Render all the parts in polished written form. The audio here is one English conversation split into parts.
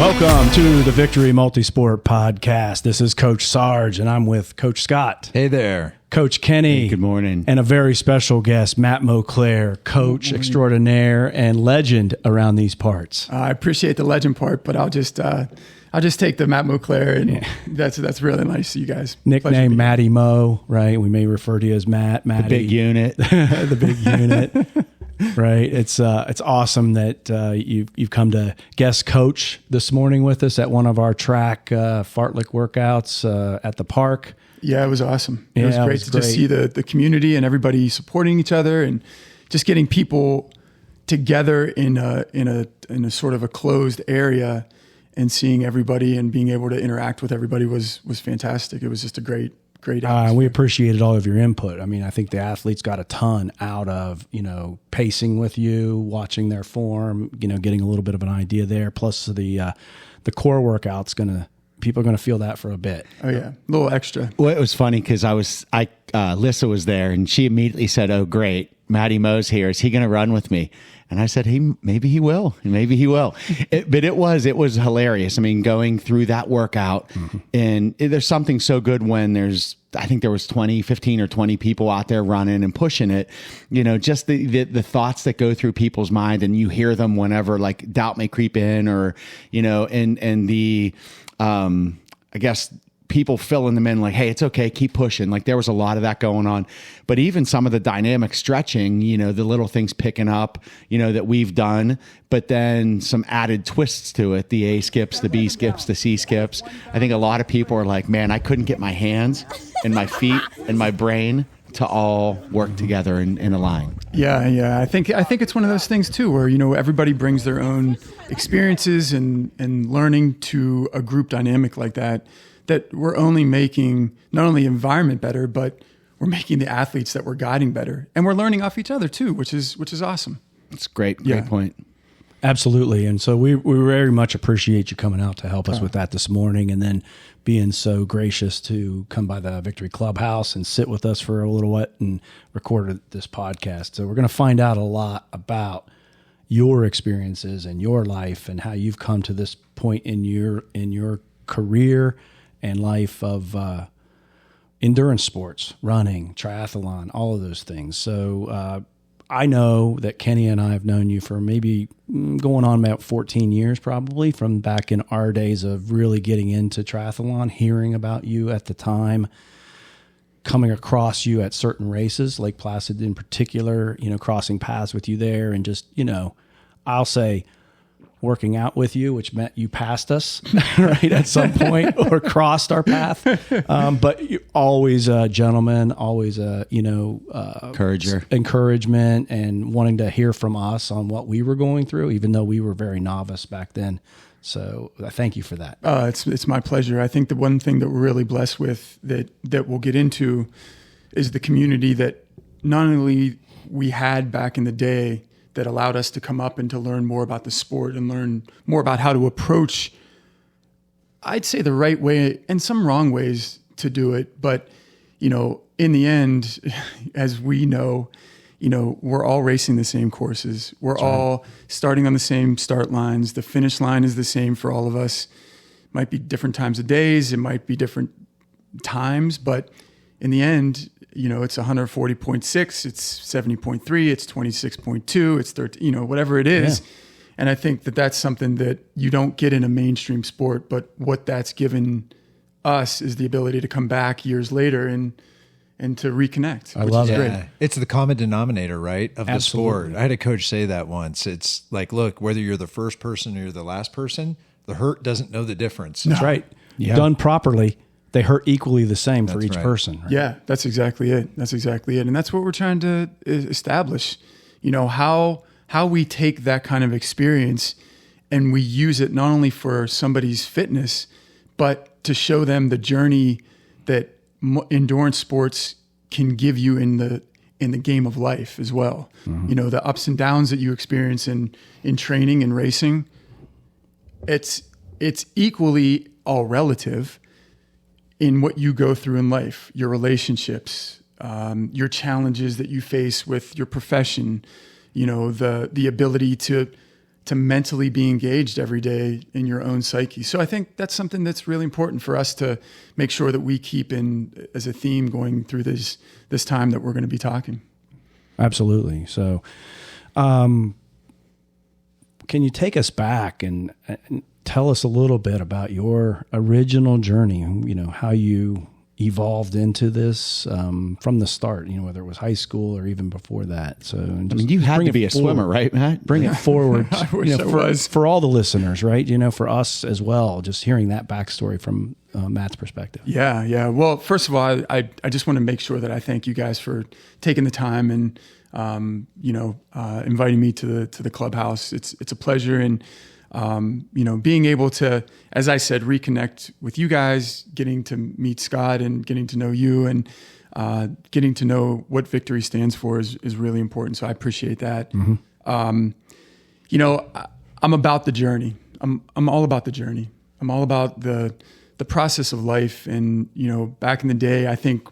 Welcome to the Victory Multisport podcast. This is Coach Sarge, and I'm with Coach Scott. Hey there. Coach Kenny. Hey, good morning. And a very special guest, Matt Mauclair, coach extraordinaire and legend around these parts. I appreciate the legend part, but I'll just take the Matt Mauclair, and that's really nice of you guys. Nickname Matty Mo, right? We may refer to you as Matty. The big unit. The big unit. Right. It's awesome that you've come to guest coach this morning with us at one of our track fartlek workouts at the park. Yeah, it was awesome. It was great to just see the community and everybody supporting each other and just getting people together in a sort of a closed area and seeing everybody and being able to interact with everybody was fantastic. It was just a great we appreciated all of your input. I mean, I think the athletes got a ton out of, pacing with you, watching their form, getting a little bit of an idea there. Plus the core workout's people are going to feel that for a bit. Oh yeah. A little extra. Well, it was funny because Lissa was there and she immediately said, "Oh, great. Matty Mo's here. Is he going to run with me?" And I said, "Hey, maybe he will. Maybe he will." But it was hilarious. I mean, going through that workout, and there's something so good when I think there was 15 or 20 people out there running and pushing it, just the thoughts that go through people's mind, and you hear them whenever like doubt may creep in or, and the, I guess, people filling them in like, "Hey, it's okay, keep pushing." Like there was a lot of that going on, but even some of the dynamic stretching, the little things picking up, that we've done, but then some added twists to it, the A skips, the B skips, the C skips. I think a lot of people are like, "Man, I couldn't get my hands and my feet and my brain to all work together in a line." Yeah. I think it's one of those things too, where, everybody brings their own experiences and learning to a group dynamic like that we're only making not only the environment better, but we're making the athletes that we're guiding better. And we're learning off each other too, which is awesome. It's great. Great point. Absolutely. And so we very much appreciate you coming out to help us with that this morning, and then being so gracious to come by the Victory Clubhouse and sit with us for a little bit and record this podcast. So we're going to find out a lot about your experiences and your life and how you've come to this point in your career and life of endurance sports, running, triathlon, all of those things. So I know that Kenny and I have known you for maybe going on about 14 years, probably from back in our days of really getting into triathlon, hearing about you at the time, coming across you at certain races, Lake Placid in particular, crossing paths with you there, and just, I'll say, working out with you, which meant you passed us right at some point or crossed our path. But you're always a gentleman, always a, encouragement and wanting to hear from us on what we were going through, even though we were very novice back then. So thank you for that. It's my pleasure. I think the one thing that we're really blessed with that we'll get into is the community that not only we had back in the day that allowed us to come up and to learn more about the sport and learn more about how to approach, I'd say, the right way and some wrong ways to do it. But, in the end, as we know, we're all racing the same courses. We're all starting on the same start lines. The finish line is the same for all of us. Might be different times of days. It might be different times, but in the end, it's 140.6, it's 70.3, it's 26.2, it's 13, whatever it is. Yeah. And I think that that's something that you don't get in a mainstream sport, but what that's given us is the ability to come back years later and to reconnect. I love it. Great. It's the common denominator, right, of the sport. I had a coach say that once. It's like, look, whether you're the first person or you're the last person, the hurt doesn't know the difference. That's right. Yeah. Done properly, they hurt equally the same for each person. Right? Yeah, that's exactly it. And that's what we're trying to establish, how we take that kind of experience and we use it not only for somebody's fitness, but to show them the journey that endurance sports can give you in the game of life as well. Mm-hmm. The ups and downs that you experience in training and racing, it's equally all relative in what you go through in life, your relationships, your challenges that you face with your profession, the ability to mentally be engaged every day in your own psyche. So I think that's something that's really important for us to make sure that we keep in as a theme going through this time that we're going to be talking. Absolutely. So, can you take us back and tell us a little bit about your original journey, how you evolved into this from the start, whether it was high school or even before that. So, you had to be a swimmer, right, Matt? Bring it forward. I wish I was. For all the listeners, right? For us as well, just hearing that backstory from Matt's perspective. Yeah. Well, first of all, I just want to make sure that I thank you guys for taking the time and inviting me to the clubhouse. It's a pleasure, and being able to, as I said, reconnect with you guys, getting to meet Scott and getting to know you, and getting to know what victory stands for is really important. So I appreciate that. Mm-hmm. I'm about the journey. I'm all about the journey. I'm all about the process of life. And, back in the day, I think,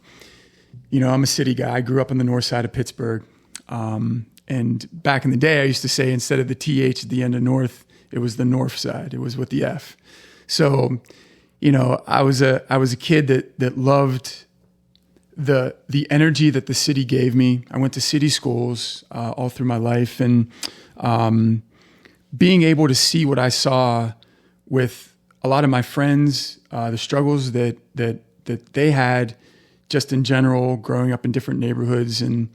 I'm a city guy. I grew up on the north side of Pittsburgh. And back in the day, I used to say, instead of the TH at the end of north, it was the north side. It was with the F. So, I was a kid that loved the energy that the city gave me. I went to city schools all through my life, and being able to see what I saw with a lot of my friends, the struggles that they had, just in general, growing up in different neighborhoods, and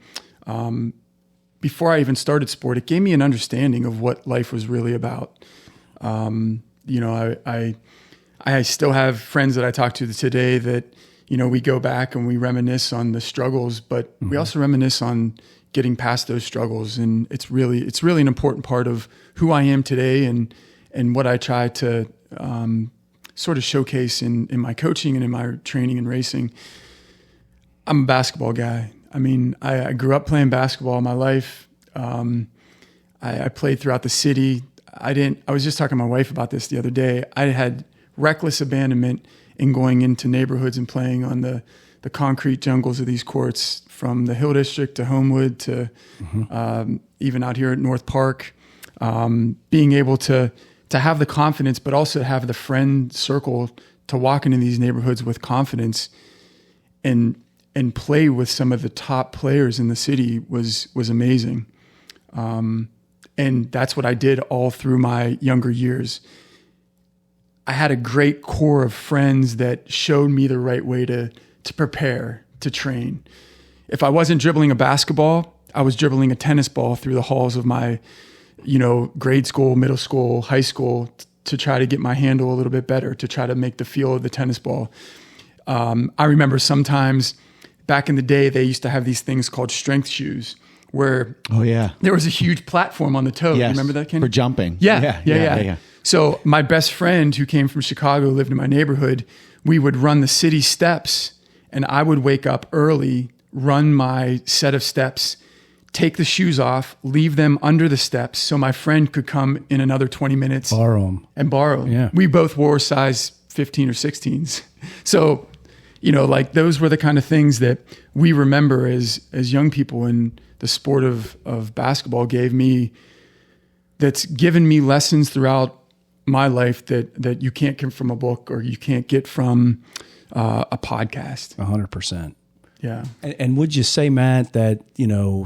before I even started sport, it gave me an understanding of what life was really about. I still have friends that I talk to today that, we go back and we reminisce on the struggles, but we also reminisce on getting past those struggles. And it's really an important part of who I am today, and what I try to sort of showcase in my coaching and in my training and racing. I'm a basketball guy. I grew up playing basketball my life. I played throughout the city. I was just talking to my wife about this the other day. I had reckless abandonment in going into neighborhoods and playing on the concrete jungles of these courts, from the Hill District to Homewood to even out here at North Park. Being able to have the confidence, but also have the friend circle to walk into these neighborhoods with confidence and play with some of the top players in the city was amazing. And that's what I did all through my younger years. I had a great core of friends that showed me the right way to prepare, to train. If I wasn't dribbling a basketball, I was dribbling a tennis ball through the halls of my, grade school, middle school, high school, to try to get my handle a little bit better, to try to make the feel of the tennis ball. I remember sometimes back in the day, they used to have these things called strength shoes, where there was a huge platform on the toe. Yes. You remember that, Ken? For jumping. Yeah. So my best friend, who came from Chicago, lived in my neighborhood, we would run the city steps, and I would wake up early, run my set of steps, take the shoes off, leave them under the steps so my friend could come in another 20 minutes. Borrow them. Yeah. We both wore size 15 or 16s. So, those were the kind of things that we remember as young people, and the sport of basketball that's given me lessons throughout my life that you can't get from a book, or you can't get from a podcast. 100%. Yeah. And would you say, Matt, that,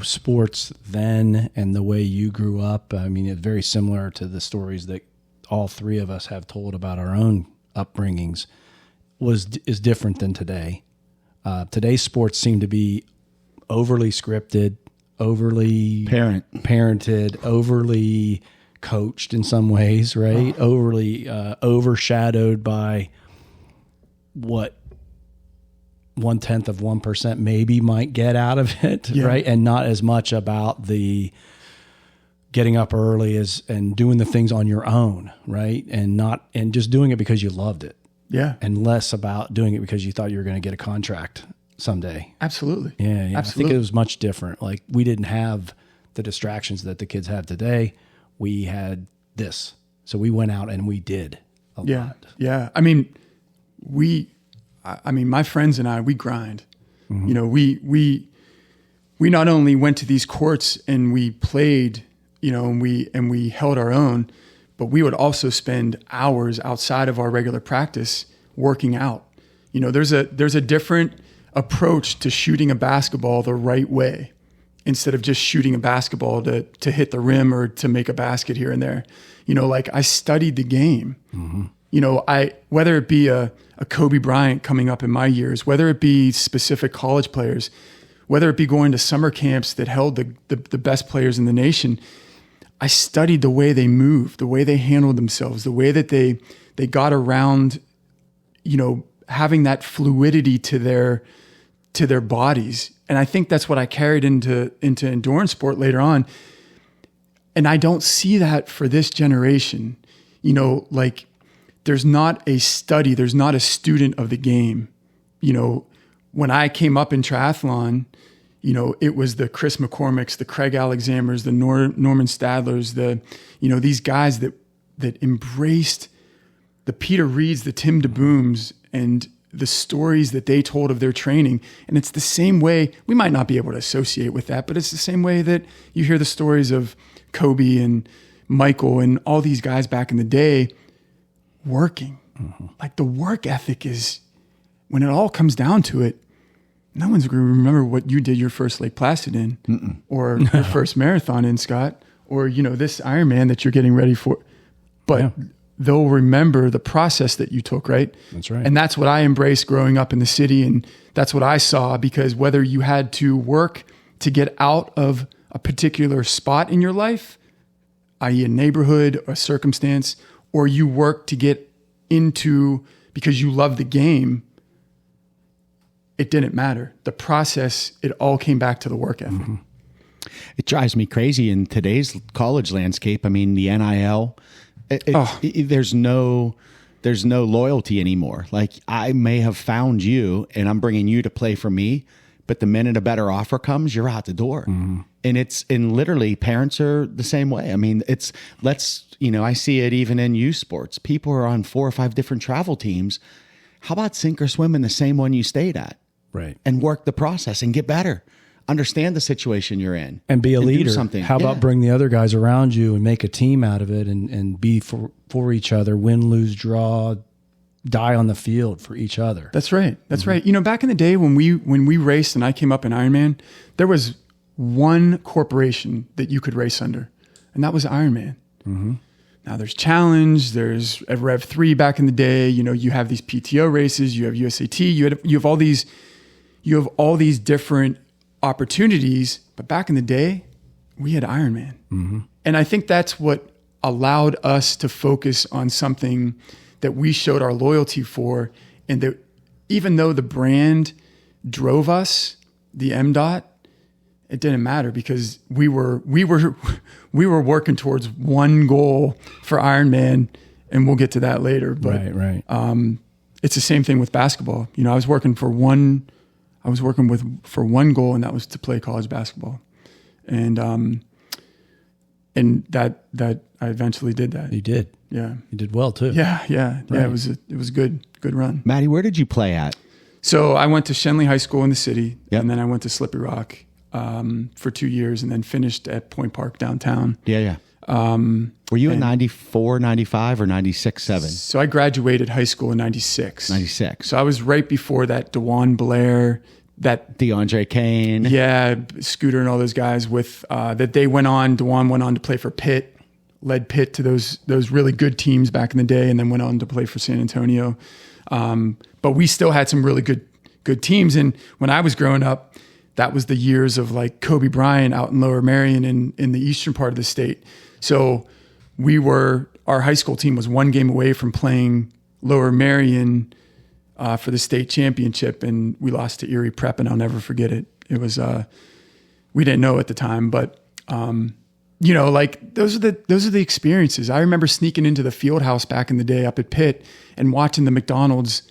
sports then and the way you grew up, it's very similar to the stories that all three of us have told about our own upbringings, is different than today. Today's sports seem to be overly scripted, overly parented, overly coached in some ways, right? Overly overshadowed by what 0.1% maybe might get out of it, right? And not as much about the getting up early and doing the things on your own, right? And just doing it because you loved it. Yeah. And less about doing it because you thought you were going to get a contract someday. Absolutely. Yeah. Absolutely. I think it was much different. Like, we didn't have the distractions that the kids have today. We had this. So we went out and we did a lot. Yeah. My friends and I, we grind. We not only went to these courts and we played and we held our own, but we would also spend hours outside of our regular practice working out. There's a different approach to shooting a basketball the right way instead of just shooting a basketball to hit the rim or to make a basket here and there. Like I studied the game. Mm-hmm. Whether it be a Kobe Bryant coming up in my years, whether it be specific college players, whether it be going to summer camps that held the best players in the nation, I studied the way they moved, the way they handled themselves, the way that they got around, having that fluidity to their bodies. And I think that's what I carried into endurance sport later on. And I don't see that for this generation. Like there's not a study, there's not a student of the game. When I came up in triathlon, it was the Chris McCormicks, the Craig Alexanders, the Norman Stadlers, these guys that embraced the Peter Reeds, the Tim DeBooms, and the stories that they told of their training. And it's the same way, we might not be able to associate with that, but it's the same way that you hear the stories of Kobe and Michael and all these guys back in the day working. Mm-hmm. Like the work ethic is, when it all comes down to it, no one's going to remember what you did your first Lake Placid in. Mm-mm. Or your first marathon in, Scott, or, this Ironman that you're getting ready for. But they'll remember the process that you took, right? That's right. And that's what I embraced growing up in the city. And that's what I saw, because whether you had to work to get out of a particular spot in your life, i.e. a neighborhood, a circumstance, or you work to get into because you love the game, it didn't matter. The process, it all came back to the work ethic. Mm-hmm. It drives me crazy in today's college landscape. I mean, the NIL, there's no loyalty anymore. Like I may have found you and I'm bringing you to play for me, but the minute a better offer comes, you're out the door. Mm-hmm. And literally parents are the same way. I mean, I see it even in youth sports. People are on 4 or 5 different travel teams. How about sink or swim in the same one you stayed at? Right. And work the process and get better. Understand the situation you're in. And be a leader. Do something. How about bring the other guys around you and make a team out of it and be for each other, win, lose, draw, die on the field for each other. That's right. That's mm-hmm. right. Back in the day when we raced and I came up in Ironman, there was one corporation that you could race under, and that was Ironman. Mm-hmm. Now there's Challenge, there's Rev 3 back in the day. You have these PTO races, you have USAT, you have all these different opportunities. But back in the day, we had Ironman, mm-hmm. and I think that's what allowed us to focus on something that we showed our loyalty for, and that even though the brand drove us, the MDOT, it didn't matter because we were working towards one goal for Ironman, and we'll get to that later. But right. It's the same thing with basketball. I was working for one goal, and that was to play college basketball, and that I eventually did that. You did, yeah. You did well too. Yeah. Right. It was a good run. Matty, where did you play at? So I went to Shenley High School in the city, yep. and then I went to Slippery Rock for 2 years, and then finished at Point Park downtown. Yeah. Were you in 94, 95, or 96, 7? So I graduated high school in 96. 96. So I was right before that DeJuan Blair, that DeAndre Kane. Yeah, Scooter and all those guys that they went on. DeJuan went on to play for Pitt, led Pitt to those really good teams back in the day, and then went on to play for San Antonio. But we still had some really good teams. And when I was growing up, that was the years of like Kobe Bryant out in Lower Merion in the eastern part of the state. So our high school team was one game away from playing Lower Merion for the state championship, and we lost to Erie Prep, and I'll never forget it. It was we didn't know at the time, but like those are the experiences. I remember sneaking into the field house back in the day up at Pitt and watching the McDonald's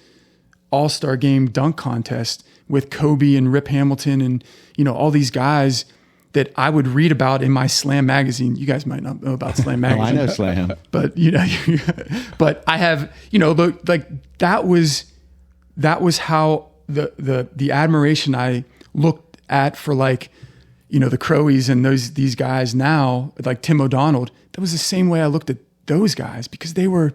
All-Star Game dunk contest with Kobe and Rip Hamilton and all these guys that I would read about in my Slam magazine. You guys might not know about Slam magazine. I know Slam. But but I have, like that was how the admiration I looked at for like, the Crowies and these guys now, like Tim O'Donnell, that was the same way I looked at those guys, because they were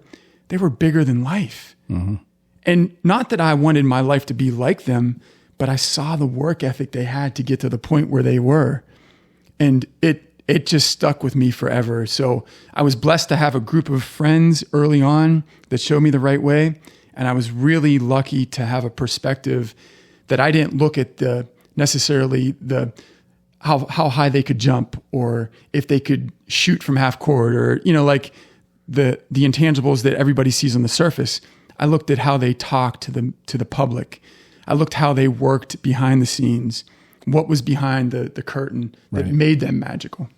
bigger than life. Mm-hmm. And not that I wanted my life to be like them, but I saw the work ethic they had to get to the point where they were. And it just stuck with me forever. So I was blessed to have a group of friends early on that showed me the right way. And I was really lucky to have a perspective that I didn't look at necessarily how high they could jump, or if they could shoot from half court, or, like the intangibles that everybody sees on the surface. I looked at how they talked to the public. I looked how they worked behind the scenes, what was behind the curtain that made them magical.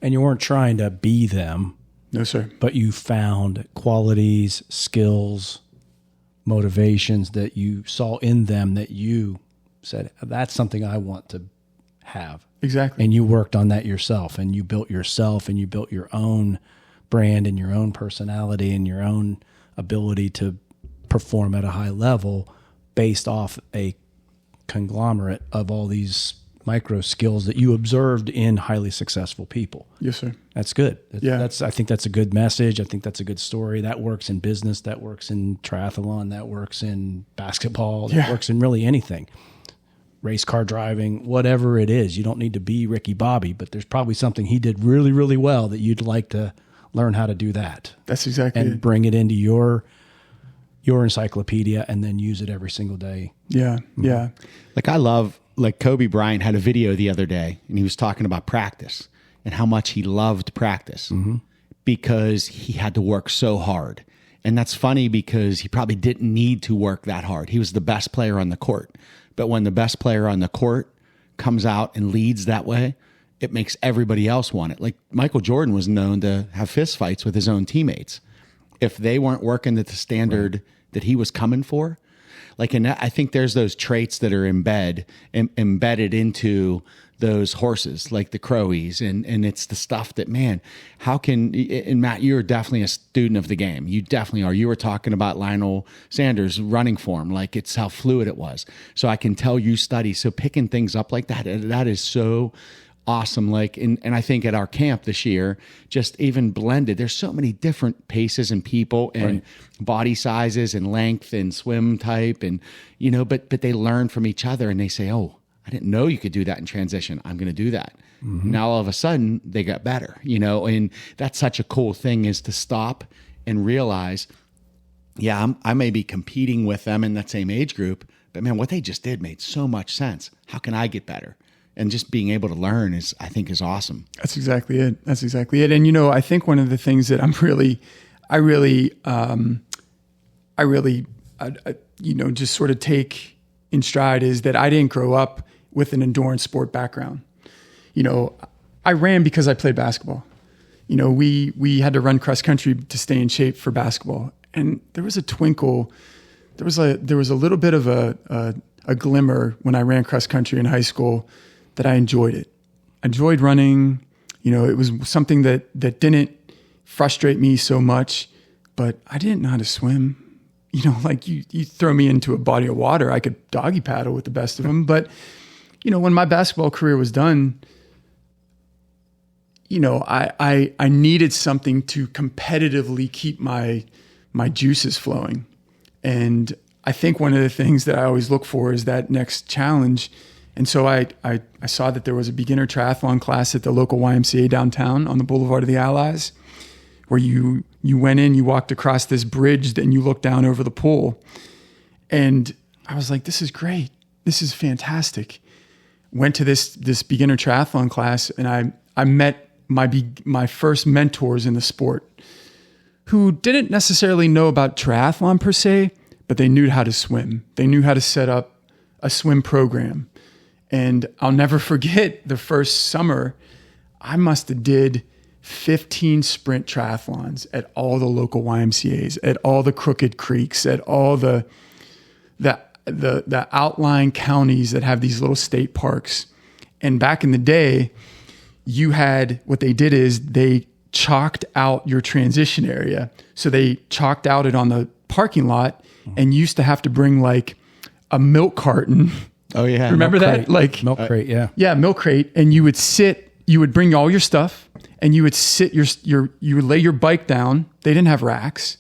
And you weren't trying to be them. No, sir. But you found qualities, skills, motivations that you saw in them that you said, that's something I want to have. Exactly. And you worked on that yourself, and you built yourself, and you built your own brand and your own personality and your own ability to perform at a high level based off a conglomerate of all these micro skills that you observed in highly successful people. Yes, sir. That's good. Yeah. I think that's a good message. I think that's a good story. That works in business. That works in triathlon. That works in basketball. That works in really anything. Race car driving, whatever it is. You don't need to be Ricky Bobby, but there's probably something he did really, really well that you'd like to learn how to do that. That's exactly and it. Bring it into your encyclopedia and then use it every single day. Yeah. Mm-hmm. Yeah. Like I love, like Kobe Bryant had a video the other day, and he was talking about practice and how much he loved practice because he had to work so hard. And that's funny because he probably didn't need to work that hard. He was the best player on the court. But when the best player on the court comes out and leads that way, it makes everybody else want it. Like Michael Jordan was known to have fist fights with his own teammates. If they weren't working at the standard that he was coming for, like, and I think there's those traits that are embedded into those horses, like the Crowies, and it's the stuff that, man, how can, and Matt, you're definitely a student of the game. You definitely are. You were talking about Lionel Sanders' running form, like it's how fluid it was. So I can tell you study. So picking things up like that is so awesome. Like, and I think at our camp this year, just even blended, there's so many different paces and people and body sizes and length and swim type. And, but they learn from each other and they say, oh, I didn't know you could do that in transition. I'm going to do that. Mm-hmm. Now, all of a sudden they got better, and that's such a cool thing, is to stop and realize, I may be competing with them in that same age group, but man, what they just did made so much sense. How can I get better? And just being able to learn I think is awesome. That's exactly it. And, I think one of the things that I just sort of take in stride is that I didn't grow up with an endurance sport background. I ran because I played basketball. We had to run cross country to stay in shape for basketball. And there was a twinkle, there was a little bit of a glimmer when I ran cross country in high school that I enjoyed it. I enjoyed running. It was something that didn't frustrate me so much, but I didn't know how to swim. Like you throw me into a body of water, I could doggy paddle with the best of them. But, when my basketball career was done, I needed something to competitively keep my juices flowing. And I think one of the things that I always look for is that next challenge. And so I saw that there was a beginner triathlon class at the local YMCA downtown on the Boulevard of the Allies, where you went in, you walked across this bridge, then you looked down over the pool. And I was like, this is great. This is fantastic. Went to this beginner triathlon class, and I met my first mentors in the sport who didn't necessarily know about triathlon per se, but they knew how to swim. They knew how to set up a swim program. And I'll never forget the first summer, I must have did 15 sprint triathlons at all the local YMCAs, at all the crooked creeks, at all the outlying counties that have these little state parks. And back in the day, what they did is they chalked out your transition area. So they chalked out it on the parking lot, and you used to have to bring like a milk carton Oh yeah. Remember Milk that? crate. Like Milk crate, yeah. Yeah, milk crate. And you would bring all your stuff and you would sit you would lay your bike down. They didn't have racks,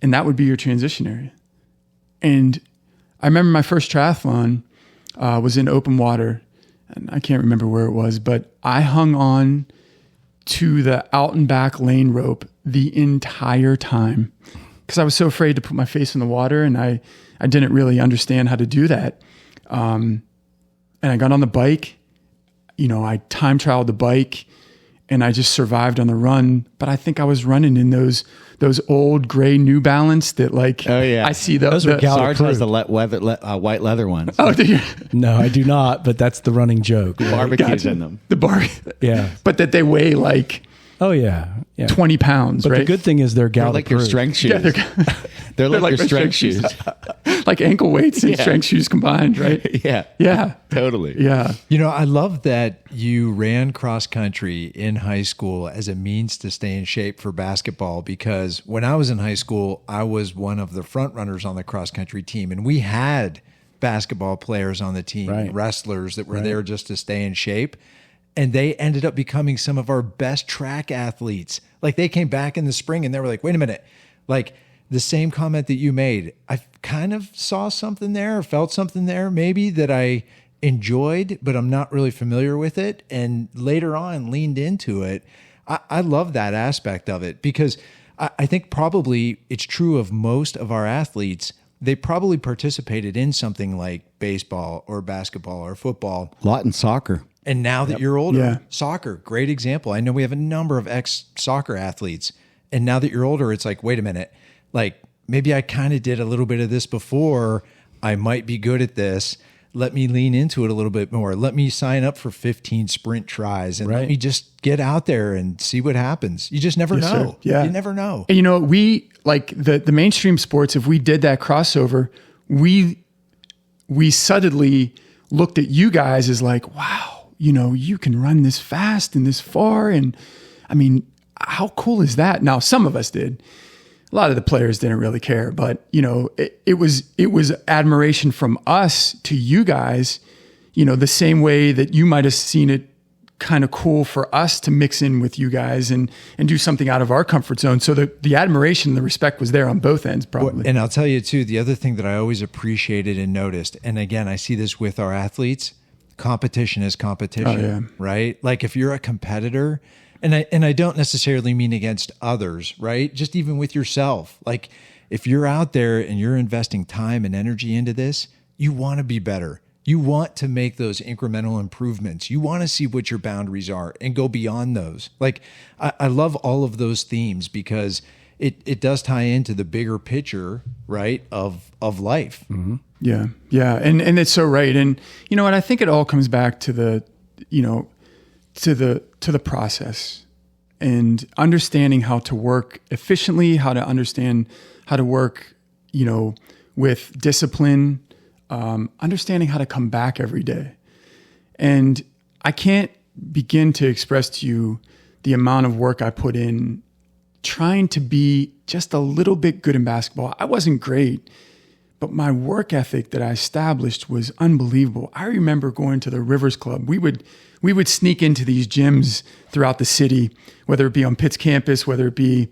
and that would be your transition area. And I remember my first triathlon was in open water, and I can't remember where it was, but I hung on to the out and back lane rope the entire time because I was so afraid to put my face in the water, and I didn't really understand how to do that. And I got on the bike, I time trialed the bike, and I just survived on the run. But I think I was running in those old gray New Balance that I see those. Sarge has the white leather ones. Oh, do you? No, I do not, but that's the running joke. Barbecues in them. The bar. Yeah. But that they weigh Oh, yeah. 20 pounds, But right? the good thing is they're They're Gallop like your strength shoes. Yeah, they're like like your my strength strength shoes. like ankle weights and strength shoes combined, right? Yeah. Yeah. Totally. Yeah. I love that you ran cross country in high school as a means to stay in shape for basketball, because when I was in high school, I was one of the front runners on the cross country team, and we had basketball players on the team, Right. wrestlers that were there just to stay in shape. And they ended up becoming some of our best track athletes. Like, they came back in the spring and they were like, wait a minute, like the same comment that you made, I kind of saw something there, or felt something there maybe that I enjoyed, but I'm not really familiar with it. And later on leaned into it. I love that aspect of it, because I think probably it's true of most of our athletes. They probably participated in something like baseball or basketball or football. A lot in soccer. And now that you're older, Yeah. soccer, great example. I know we have a number of ex-soccer athletes. And now that you're older, it's like, wait a minute, like maybe I kind of did a little bit of this before. I might be good at this. Let me lean into it a little bit more. Let me sign up for 15 sprint tries and let me just get out there and see what happens. You just never know. Sir. Yeah. You never know. And we like the mainstream sports, if we did that crossover, we suddenly looked at you guys as like, wow, you can run this fast and this far. And I mean, how cool is that? Now, some of us did. A lot of the players didn't really care, but it was admiration from us to you guys, the same way that you might have seen it kind of cool for us to mix in with you guys and do something out of our comfort zone. So the admiration, the respect was there on both ends, probably. And I'll tell you too, the other thing that I always appreciated and noticed, and again, I see this with our athletes, competition is competition, right? Like if you're a competitor, and I don't necessarily mean against others, right? Just even with yourself. Like if you're out there and you're investing time and energy into this, you want to be better. You want to make those incremental improvements. You want to see what your boundaries are and go beyond those. Like I love all of those themes, because it does tie into the bigger picture, right, of life. Mm-hmm. Yeah. Yeah. And it's so right. And you know what, I think it all comes back to the process and understanding how to work efficiently, how to understand how to work, with discipline, understanding how to come back every day. And I can't begin to express to you the amount of work I put in trying to be just a little bit good in basketball. I wasn't great, but my work ethic that I established was unbelievable. I remember going to the Rivers Club. We would sneak into these gyms throughout the city, whether it be on Pitt's campus, whether it be,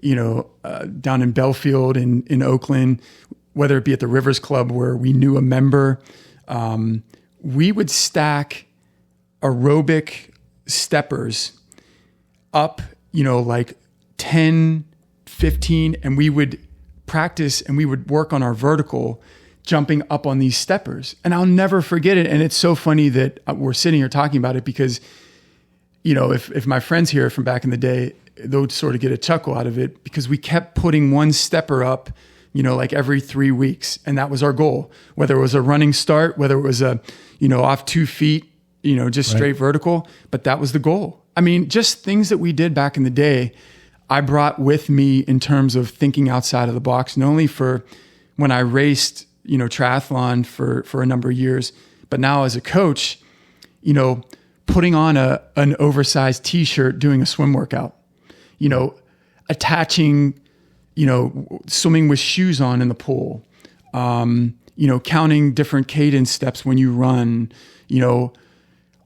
down in Belfield in Oakland, whether it be at the Rivers Club where we knew a member. We would stack aerobic steppers up, like 10, 15, and we would practice and we would work on our vertical jumping up on these steppers. And I'll never forget it. And it's so funny that we're sitting here talking about it, because, if my friends here from back in the day, they'll sort of get a chuckle out of it, because we kept putting one stepper up, like every 3 weeks. And that was our goal, whether it was a running start, whether it was a, off 2 feet, just straight vertical, but that was the goal. I mean, just things that we did back in the day, I brought with me in terms of thinking outside of the box, not only for when I raced, triathlon for a number of years, but now as a coach, putting on an oversized t-shirt, doing a swim workout, attaching, swimming with shoes on in the pool, counting different cadence steps when you run,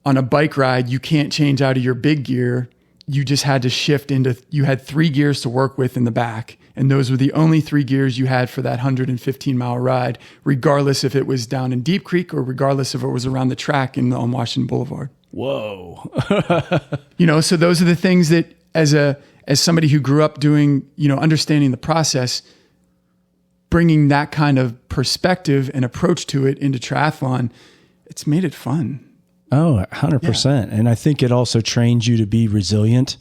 on a bike ride, you can't change out of your big gear. You just had to shift you had 3 gears to work with in the back. And those were the only 3 gears you had for that 115-mile ride, regardless if it was down in Deep Creek or regardless if it was around the track on Washington Boulevard. Whoa. So those are the things that as somebody who grew up doing, understanding the process, bringing that kind of perspective and approach to it into triathlon, it's made it fun. Oh, 100%. Yeah. And I think it also trains you to be resilient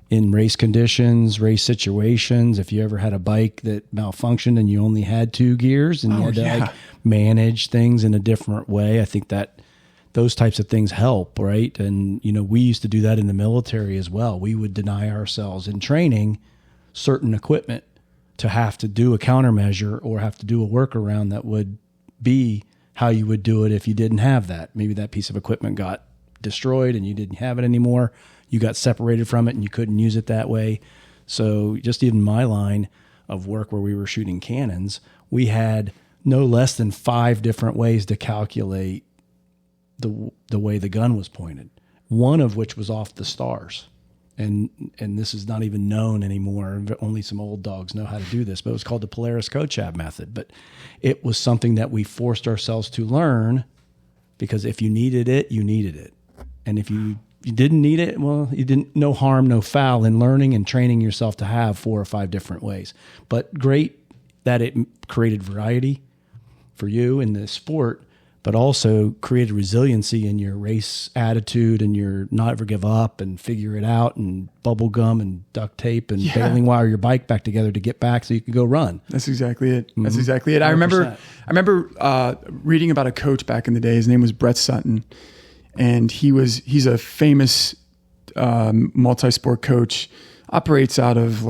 in race conditions, race situations. If you ever had a bike that malfunctioned and you only had 2 gears and you had to manage things in a different way, I think that those types of things help, right? And, we used to do that in the military as well. We would deny ourselves in training certain equipment to have to do a countermeasure or have to do a workaround that would be how you would do it if you didn't have that. Maybe that piece of equipment got destroyed and you didn't have it anymore. You got separated from it and you couldn't use it that way. So just even my line of work where we were shooting cannons, we had no less than 5 different ways to calculate the way the gun was pointed, one of which was off the stars. And this is not even known anymore. Only some old dogs know how to do this, but it was called the Polaris Kochab method. But it was something that we forced ourselves to learn, because if you needed it, you needed it. And if you didn't need it, well, you didn't, no harm, no foul in learning and training yourself to have 4 or 5 different ways. But great that it created variety for you in the sport, but also created resiliency in your race attitude and your not ever give up and figure it out, and bubble gum and duct tape and baling wire your bike back together to get back so you can go run. That's exactly it. That's exactly it. 100%. I remember reading about a coach back in the day. His name was Brett Sutton, and he's a famous multi-sport coach, operates out of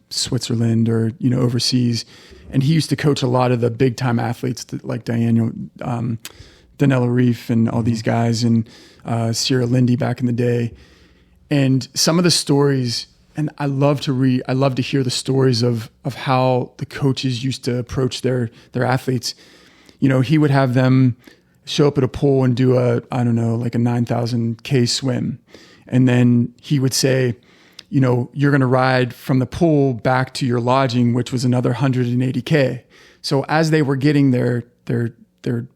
Switzerland or, overseas. And he used to coach a lot of the big time athletes like Danella Reef and all these guys, and Sierra Lindy back in the day. And some of the stories, and I love to hear the stories of how the coaches used to approach their athletes. He would have them show up at a pool and do a 9,000 K swim. And then he would say, you're going to ride from the pool back to your lodging, which was another 180K. So as they were getting their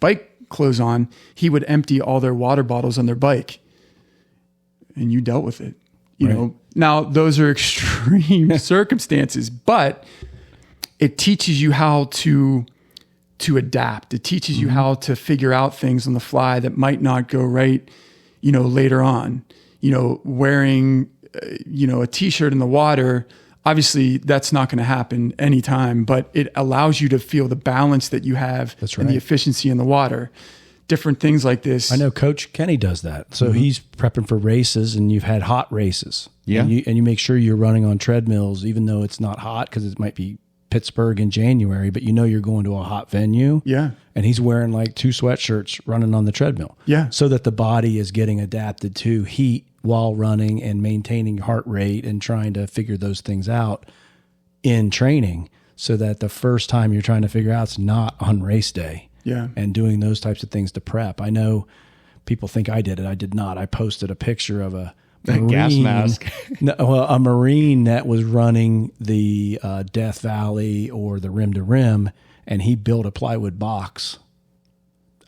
bike clothes on, he would empty all their water bottles on their bike, and you dealt with it. Now those are extreme circumstances, but it teaches you how to adapt. It teaches you how to figure out things on the fly that might not go right, later on. Wearing a t-shirt in the water, obviously that's not going to happen anytime, but it allows you to feel the balance that you have and the efficiency in the water. Different things like this. I know Coach Kenny does that. So he's prepping for races, and you've had hot races. Yeah. And you make sure you're running on treadmills, even though it's not hot, because it might be Pittsburgh in January, but you're going to a hot venue. Yeah. And he's wearing 2 sweatshirts running on the treadmill. Yeah. So that the body is getting adapted to heat while running and maintaining heart rate and trying to figure those things out in training, so that the first time you're trying to figure out, it's not on race day. Yeah. And doing those types of things to prep. I know people think I did it. I did not. I posted a picture of a Marine, gas mask. A Marine that was running the Death Valley or the rim to rim, and he built a plywood box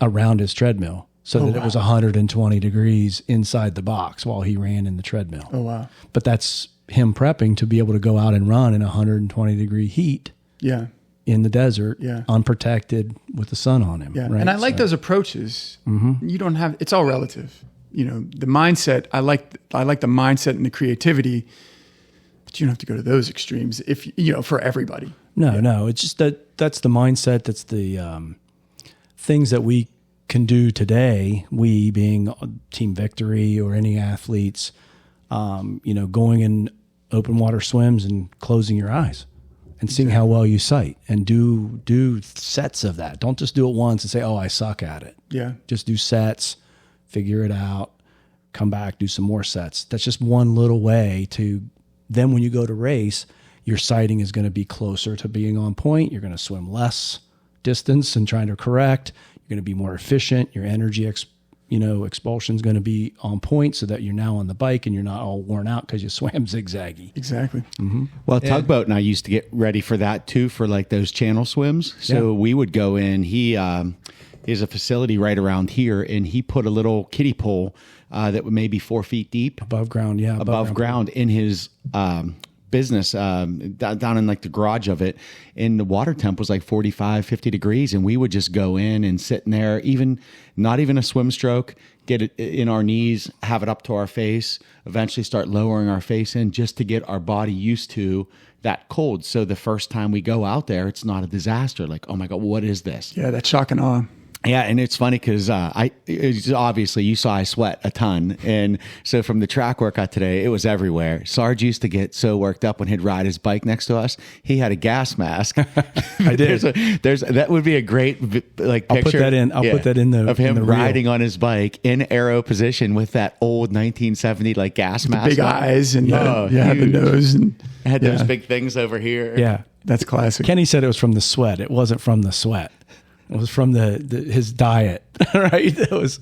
around his treadmill so that it was 120 degrees inside the box while he ran in the treadmill. Oh, wow. But that's him prepping to be able to go out and run in 120 degree heat. Yeah. In the desert, unprotected with the sun on him. Yeah. Right? And I like those approaches. You don't have, it's all relative. The mindset, I like the mindset and the creativity, but you don't have to go to those extremes if, for everybody. No, it's just that's the mindset. That's the things that we can do today, we being Team Victory or any athletes, going in open water swims and closing your eyes and seeing how well you sight, and do sets of that. Don't just do it once and say, oh, I suck at it. Yeah. Just do sets, figure it out, come back, do some more sets. That's just one little way to, then when you go to race, your sighting is going to be closer to being on point. You're going to swim less. distance and trying to correct. You're going to be more efficient. Your energy expulsion is going to be on point so that you're now on the bike and you're not all worn out because you swam zigzaggy. Exactly. Mm-hmm. Well, Tugboat and I used to get ready for that too, for like those channel swims. So we would go in. He has a facility right around here, and he put a little kiddie pool that was maybe 4 feet deep Above ground, yeah. above ground in his business down in like the garage of it, and the water temp was like 45, 50 degrees, and we would just go in and sit in there, even not even a swim stroke, get it in our knees, have it up to our face, eventually start lowering our face in just to get our body used to that cold. So the first time we go out there, it's not a disaster. Like, oh my God, what is this? Yeah, that shock and awe. Yeah, and it's funny because obviously you saw I sweat a ton, and so from the track workout today, it was everywhere. Sarge used to get so worked up when he'd ride his bike next to us. He had a gas mask. I did. That would be a great like picture. I'll put that in. I'll put that in the of him in the riding reel. on his bike in aero position with that old 1970 like gas mask, Big on. eyes and the huge. nose and Had those big things over here. Yeah, that's classic. Kenny said it was from the sweat. It wasn't from the sweat. It was from his diet, right? It was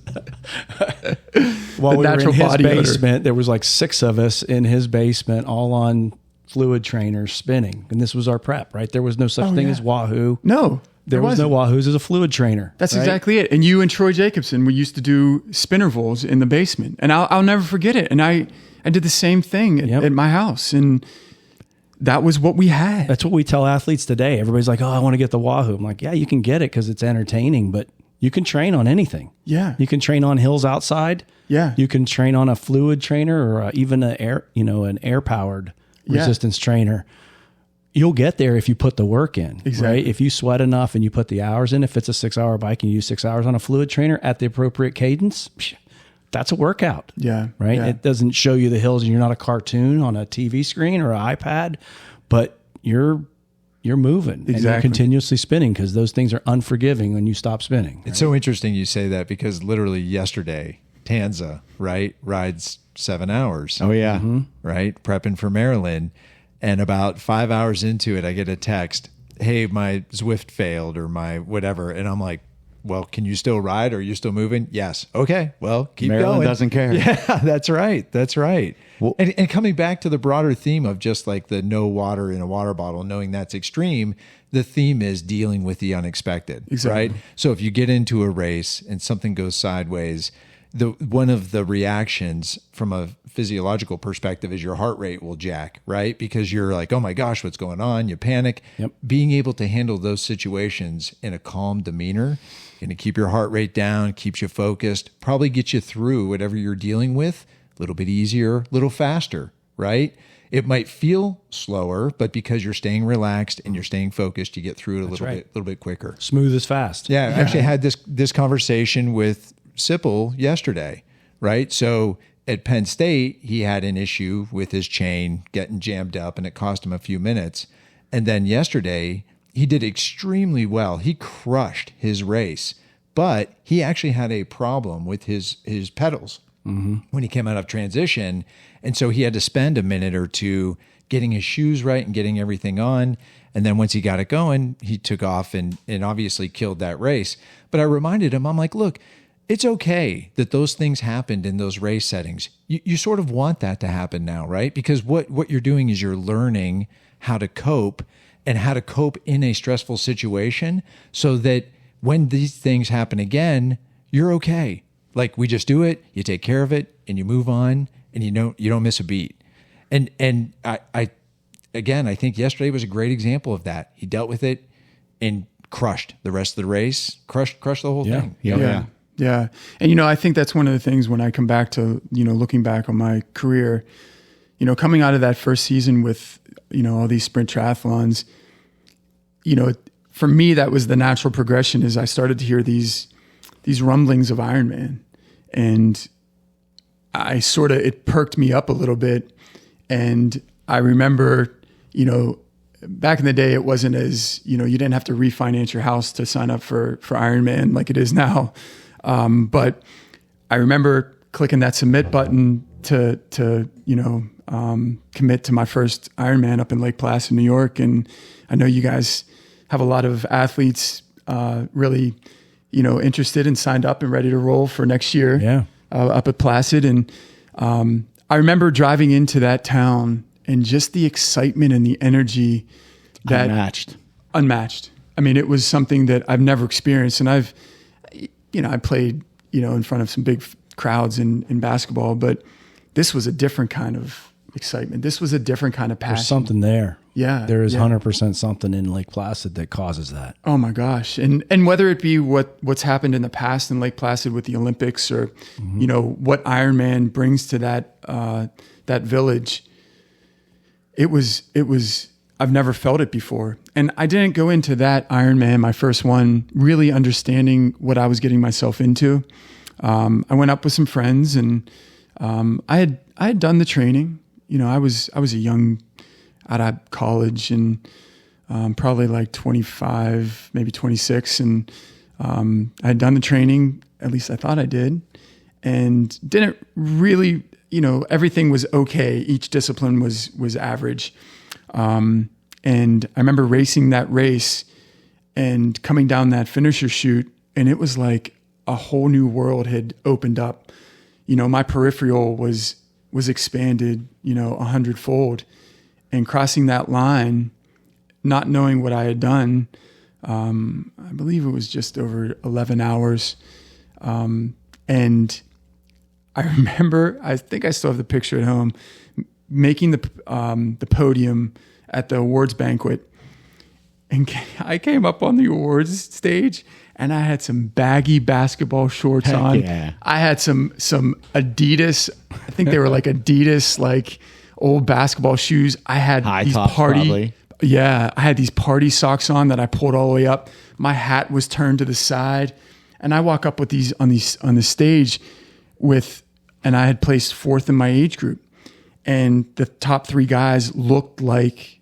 while we were in his basement. There was like 6 of us in his basement, all on fluid trainers spinning, and this was our prep, right? There was no such thing as Wahoo. No, there was no Wahoos as a fluid trainer. That's right? exactly it. And you and Troy Jacobson, we used to do spinnervals in the basement, and I'll never forget it. And I did the same thing at my house, and that was what we had. That's what we tell athletes today. Everybody's like, "Oh, I want to get the Wahoo." I'm like, "Yeah, you can get it because it's entertaining, but you can train on anything. Yeah, you can train on hills outside. Yeah, you can train on a fluid trainer or even an air powered resistance trainer. You'll get there if you put the work in. Exactly. Right? If you sweat enough and you put the hours in. If it's a 6-hour bike and you use 6 hours on a fluid trainer at the appropriate cadence, that's a workout. Yeah. Right. Yeah. It doesn't show you the hills, and you're not a cartoon on a TV screen or an iPad, but you're moving and you're continuously spinning because those things are unforgiving when you stop spinning. It's so interesting you say that because literally yesterday, Tanza, right, rides 7 hours. Oh yeah. Mm-hmm. Right. Prepping for Maryland. And about 5 hours into it, I get a text, "Hey, my Zwift failed," or my whatever. And I'm like, "Well, can you still ride? Are you still moving?" "Yes." "Okay, well, keep Maryland going." Doesn't care. Yeah, that's right. That's right. Well, and coming back to the broader theme of just like the no water in a water bottle, knowing that's extreme, the theme is dealing with the unexpected, right? So if you get into a race and something goes sideways, one of the reactions from a physiological perspective is your heart rate will jack, right? Because you're like, "Oh my gosh, what's going on?" You panic. Yep. Being able to handle those situations in a calm demeanor, going to keep your heart rate down, keeps you focused, probably get you through whatever you're dealing with a little bit easier, a little faster, right? It might feel slower, but because you're staying relaxed and you're staying focused, you get through it a little bit quicker. Smooth as fast. Yeah, I actually had this conversation with Sipple yesterday, right? So at Penn State, he had an issue with his chain getting jammed up, and it cost him a few minutes. And then yesterday, he did extremely well. He crushed his race, but he actually had a problem with his pedals when he came out of transition. And so he had to spend a minute or two getting his shoes right and getting everything on. And then once he got it going, he took off and obviously killed that race. But I reminded him, I'm like, "Look, it's okay that those things happened in those race settings. You sort of want that to happen now, right? Because what you're doing is you're learning how to cope and how to cope in a stressful situation so that when these things happen again, you're okay. Like, we just do it, you take care of it, and you move on, and you don't miss a beat. And I think yesterday was a great example of that. He dealt with it and crushed the rest of the race, crushed the whole thing. Yeah. And, I think that's one of the things when I come back to, looking back on my career, coming out of that first season with, all these sprint triathlons, for me, that was the natural progression is I started to hear these rumblings of Ironman, and it perked me up a little bit. And I remember, back in the day, it wasn't as, you didn't have to refinance your house to sign up for Ironman like it is now. But I remember clicking that submit button to commit to my first Ironman up in Lake Placid, New York. And I know you guys have a lot of athletes really, interested and signed up and ready to roll for next year. Up at Placid. And I remember driving into that town and just the excitement and the energy that unmatched. I mean, it was something that I've never experienced. And I played, in front of some big crowds in basketball, but this was a different kind of excitement. This was a different kind of passion. There's something there. Yeah. There is 100% something in Lake Placid that causes that. Oh my gosh. And whether it be what's happened in the past in Lake Placid with the Olympics or, what Ironman brings to that village, it was, I've never felt it before. And I didn't go into that Ironman, my first one, really understanding what I was getting myself into. I went up with some friends and, I had done the training. I was a young, out of college and, probably like 25, maybe 26. And, I had done the training, at least I thought I did, and didn't really, everything was okay. Each discipline was average. And I remember racing that race and coming down that finisher chute, and it was like a whole new world had opened up. My peripheral was expanded, 100-fold, and crossing that line, not knowing what I had done. I believe it was just over 11 hours. And I remember, I think I still have the picture at home, making the podium at the awards banquet. And I came up on the awards stage and I had some baggy basketball shorts on. Yeah. I had some Adidas, I think they were like Adidas, like old basketball shoes. I had high these tops, probably. Yeah, I had these party socks on that I pulled all the way up. My hat was turned to the side. And I walk up with these on the stage and I had placed fourth in my age group. And the top three guys looked like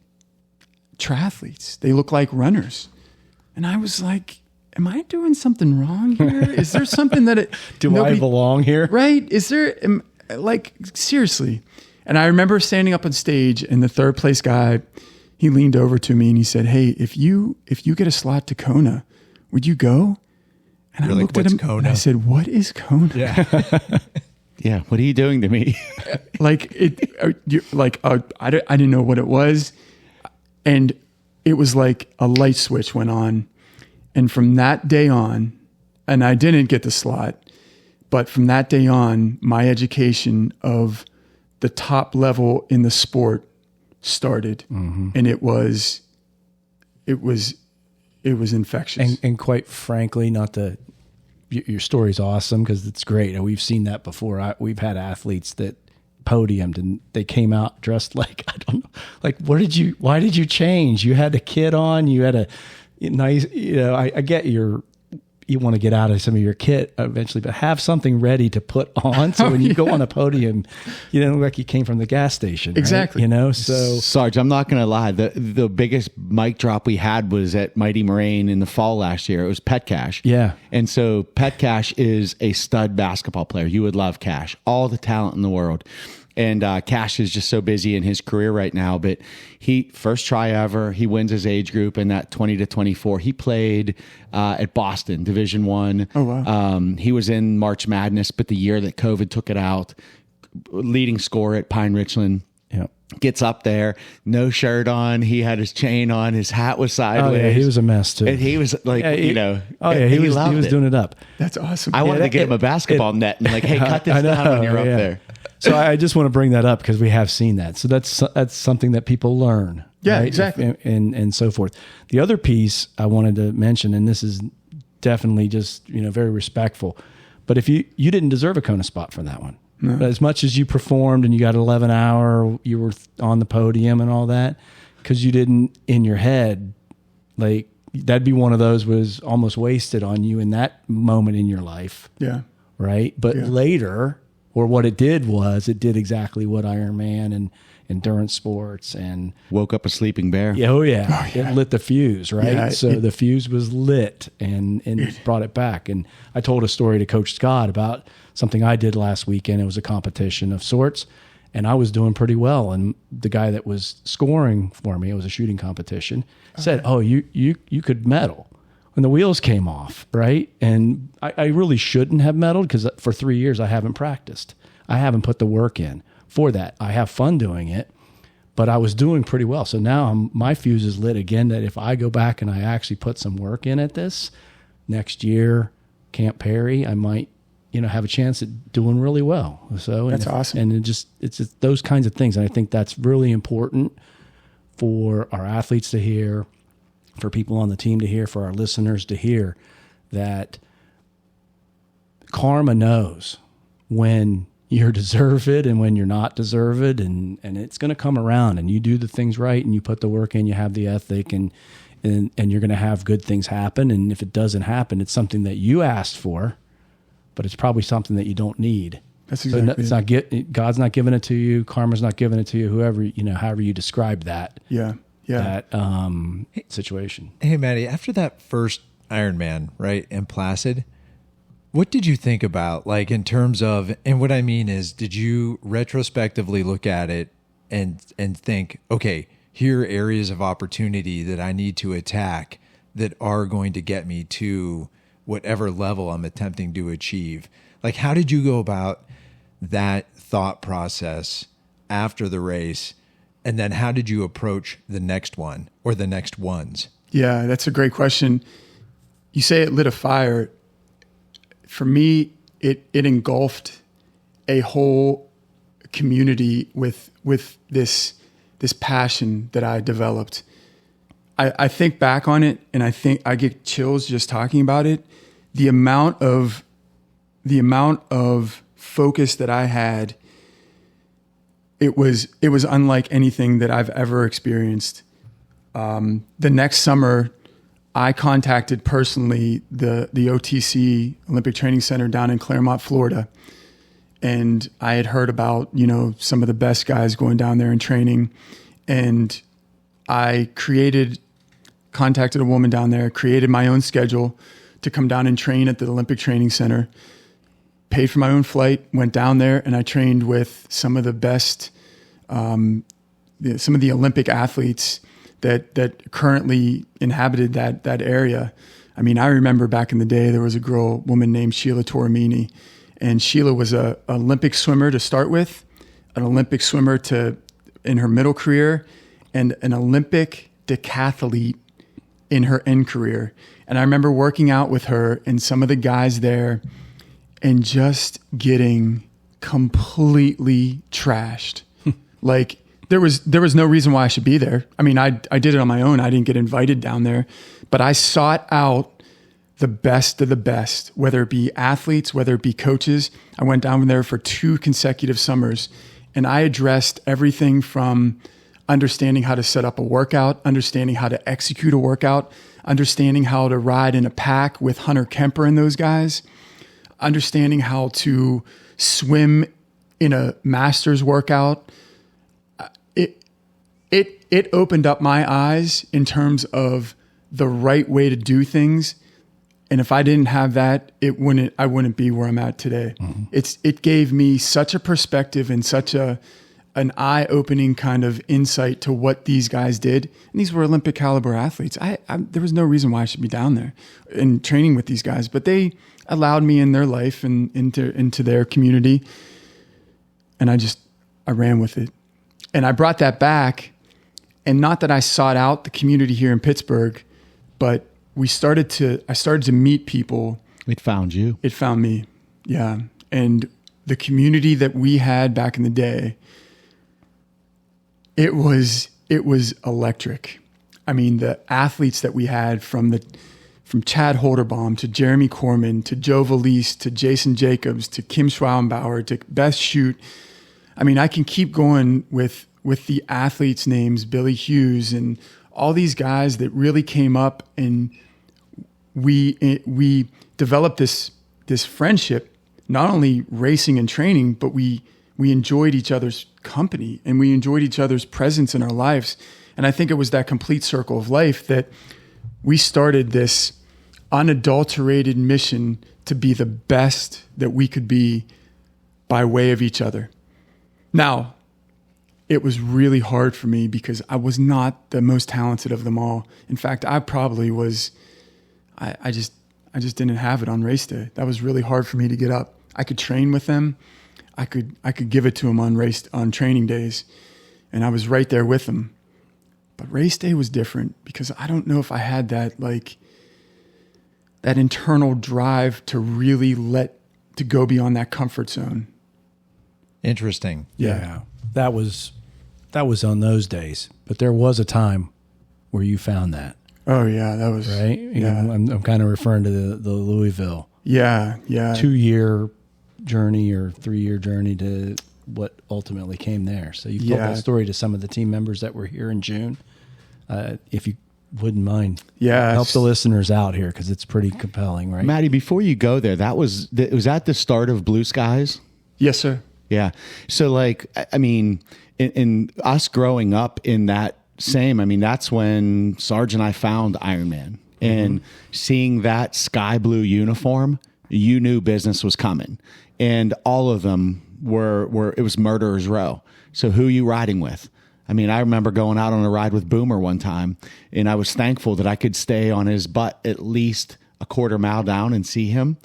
triathletes. They looked like runners. And I was like, am I doing something wrong here? Is there something that I belong here? Right? Is there, seriously? And I remember standing up on stage and the third place guy, he leaned over to me and he said, "Hey, if you get a slot to Kona, would you go?" And I looked at him and I said, "What is Kona?" Yeah. Yeah. What are you doing to me? I didn't know what it was. And it was like a light switch went on. And from that day on, and I didn't get the slot, but from that day on, my education of the top level in the sport started. Mm-hmm. And it was infectious. And quite frankly, your story's awesome because it's great. And we've seen that before. We've had athletes that podiumed and they came out dressed like, I don't know, like, why did you change? You had a kit on, you had a nice, I get you want to get out of some of your kit eventually, but have something ready to put on. So when you go on a podium, you don't look like you came from the gas station. Exactly. Right? So Sarge, I'm not going to lie. The biggest mic drop we had was at Mighty Moraine in the fall last year. It was Pet Cash. Yeah. And so Pet Cash is a stud basketball player. You would love Cash, all the talent in the world. And Cash is just so busy in his career right now. But he, first try ever, he wins his age group in that 20 to 24. He played at Boston, Division I. Oh, wow. He was in March Madness, but the year that COVID took it out, leading scorer at Pine Richland. Yeah. Gets up there, no shirt on. He had his chain on. His hat was sideways. Oh, yeah, he was a mess too. And he was like, he was doing it up. That's awesome. I wanted to get him a basketball net and like, hey, cut this down when you're up there. So I just want to bring that up because we have seen that. So that's something that people learn. Yeah, right? exactly. And so forth. The other piece I wanted to mention, and this is definitely just, very respectful, but if you didn't deserve a Kona spot for that one. No. But as much as you performed and you got 11 hour, you were on the podium and all that, because you didn't in your head, like that'd be one of those was almost wasted on you in that moment in your life. Yeah. Right. But later, or what it did was it did exactly what Ironman and endurance sports and woke up a sleeping bear. Yeah. Oh yeah. It lit the fuse. Right. Yeah, so the fuse was lit and brought it back. And I told a story to Coach Scott about something I did last weekend. It was a competition of sorts and I was doing pretty well. And the guy that was scoring for me, it was a shooting competition, said, "Oh, you could medal." when the wheels came off, right? And I really shouldn't have medaled because for 3 years I haven't practiced. I haven't put the work in for that. I have fun doing it, but I was doing pretty well. So now my fuse is lit again that if I go back and I actually put some work in at this next year, Camp Perry, I might, have a chance at doing really well. So that's awesome. And it's just those kinds of things. And I think that's really important for our athletes to hear, for people on the team to hear, for our listeners to hear, that karma knows when you're deserved and when you're not deserved, and it's going to come around, and you do the things right and you put the work in, you have the ethic, and you're going to have good things happen. And if it doesn't happen, it's something that you asked for, but it's probably something that you don't need. That's exactly so God's not giving it to you. Karma's not giving it to you. However you describe that. Yeah. That situation. Hey, Matty, after that first Ironman, right, in Placid, what did you think about, like, in terms of, and what I mean is, did you retrospectively look at it and think, okay, here are areas of opportunity that I need to attack that are going to get me to whatever level I'm attempting to achieve? Like, how did you go about that thought process after the race? And then how did you approach the next one or the next ones? Yeah, that's a great question. You say it lit a fire. For me, it engulfed a whole community with this passion that I developed. I think back on it, and I think I get chills just talking about it. The amount of focus that I had, it was unlike anything that I've ever experienced. The next summer, I contacted personally the OTC Olympic Training Center down in Claremont, Florida. And I had heard about, some of the best guys going down there and training. And I contacted a woman down there, created my own schedule to come down and train at the Olympic Training Center, paid for my own flight, went down there, and I trained with some of the best, some of the Olympic athletes that currently inhabited that area. I mean, I remember back in the day, there was a woman named Sheila Toramini, and Sheila was an Olympic swimmer to start with, an Olympic swimmer in her middle career, and an Olympic decathlete in her end career. And I remember working out with her and some of the guys there and just getting completely trashed. Like, there was no reason why I should be there. I mean, I did it on my own. I didn't get invited down there, but I sought out the best of the best, whether it be athletes, whether it be coaches. I went down there for 2 consecutive summers, and I addressed everything from understanding how to set up a workout, understanding how to execute a workout, understanding how to ride in a pack with Hunter Kemper and those guys, understanding how to swim in a master's workout. It opened up my eyes in terms of the right way to do things. And if I didn't have that, I wouldn't be where I'm at today. Mm-hmm. It gave me such a perspective and such an eye-opening kind of insight to what these guys did. And these were Olympic caliber athletes. There was no reason why I should be down there and training with these guys, but they allowed me in their life and into their community. And I ran with it. And I brought that back. And not that I sought out the community here in Pittsburgh, but I started to meet people. It found you. It found me. Yeah. And the community that we had back in the day, it was electric. I mean, the athletes that we had from Chad Holderbaum to Jeremy Corman to Joe Valise to Jason Jacobs to Kim Schwauenbauer to Beth Shute. I mean, I can keep going with the athletes' names, Billy Hughes and all these guys that really came up, and we developed this friendship, not only racing and training, but we enjoyed each other's company and we enjoyed each other's presence in our lives. And I think it was that complete circle of life that we started this unadulterated mission to be the best that we could be by way of each other. Now, it was really hard for me because I was not the most talented of them all. In fact, I probably was, I just didn't have it on race day. That was really hard for me to get up. I could train with them. I could give it to them on training days, and I was right there with them. But race day was different because I don't know if I had that internal drive to really to go beyond that comfort zone. Interesting. Yeah. That was on those days, but there was a time where you found that. Oh yeah, that was right. Yeah, I'm kind of referring to the Louisville. Yeah. 2-year journey or 3-year journey to what ultimately came there. So you told that story to some of the team members that were here in June. If you wouldn't mind, help the listeners out here because it's pretty compelling, right? Matty, before you go there, was that the start of Blue Skies? Yes, sir. Yeah. So I mean, in us growing up in that that's when Sarge and I found IRONMAN, and seeing that sky blue uniform, you knew business was coming, and all of them were it was Murderer's Row. So who are you riding with? I mean, I remember going out on a ride with Boomer one time, and I was thankful that I could stay on his butt at least a quarter mile down and see him.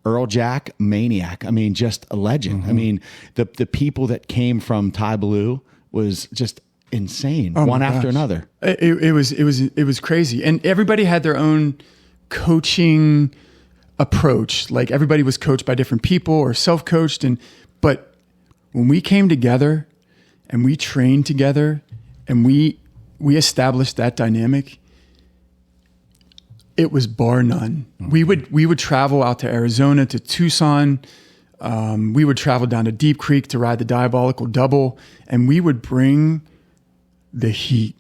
Earl Jack, maniac. I mean, just a legend. I mean, the people that came from Ty Blue was just insane, one after another. It was crazy, and everybody had their own coaching approach. Like everybody was coached by different people or self-coached, but when we came together and we trained together and we established that dynamic, it was bar none. We would travel out to Arizona, to Tucson. We would travel down to Deep Creek to ride the Diabolical Double, and we would bring the heat.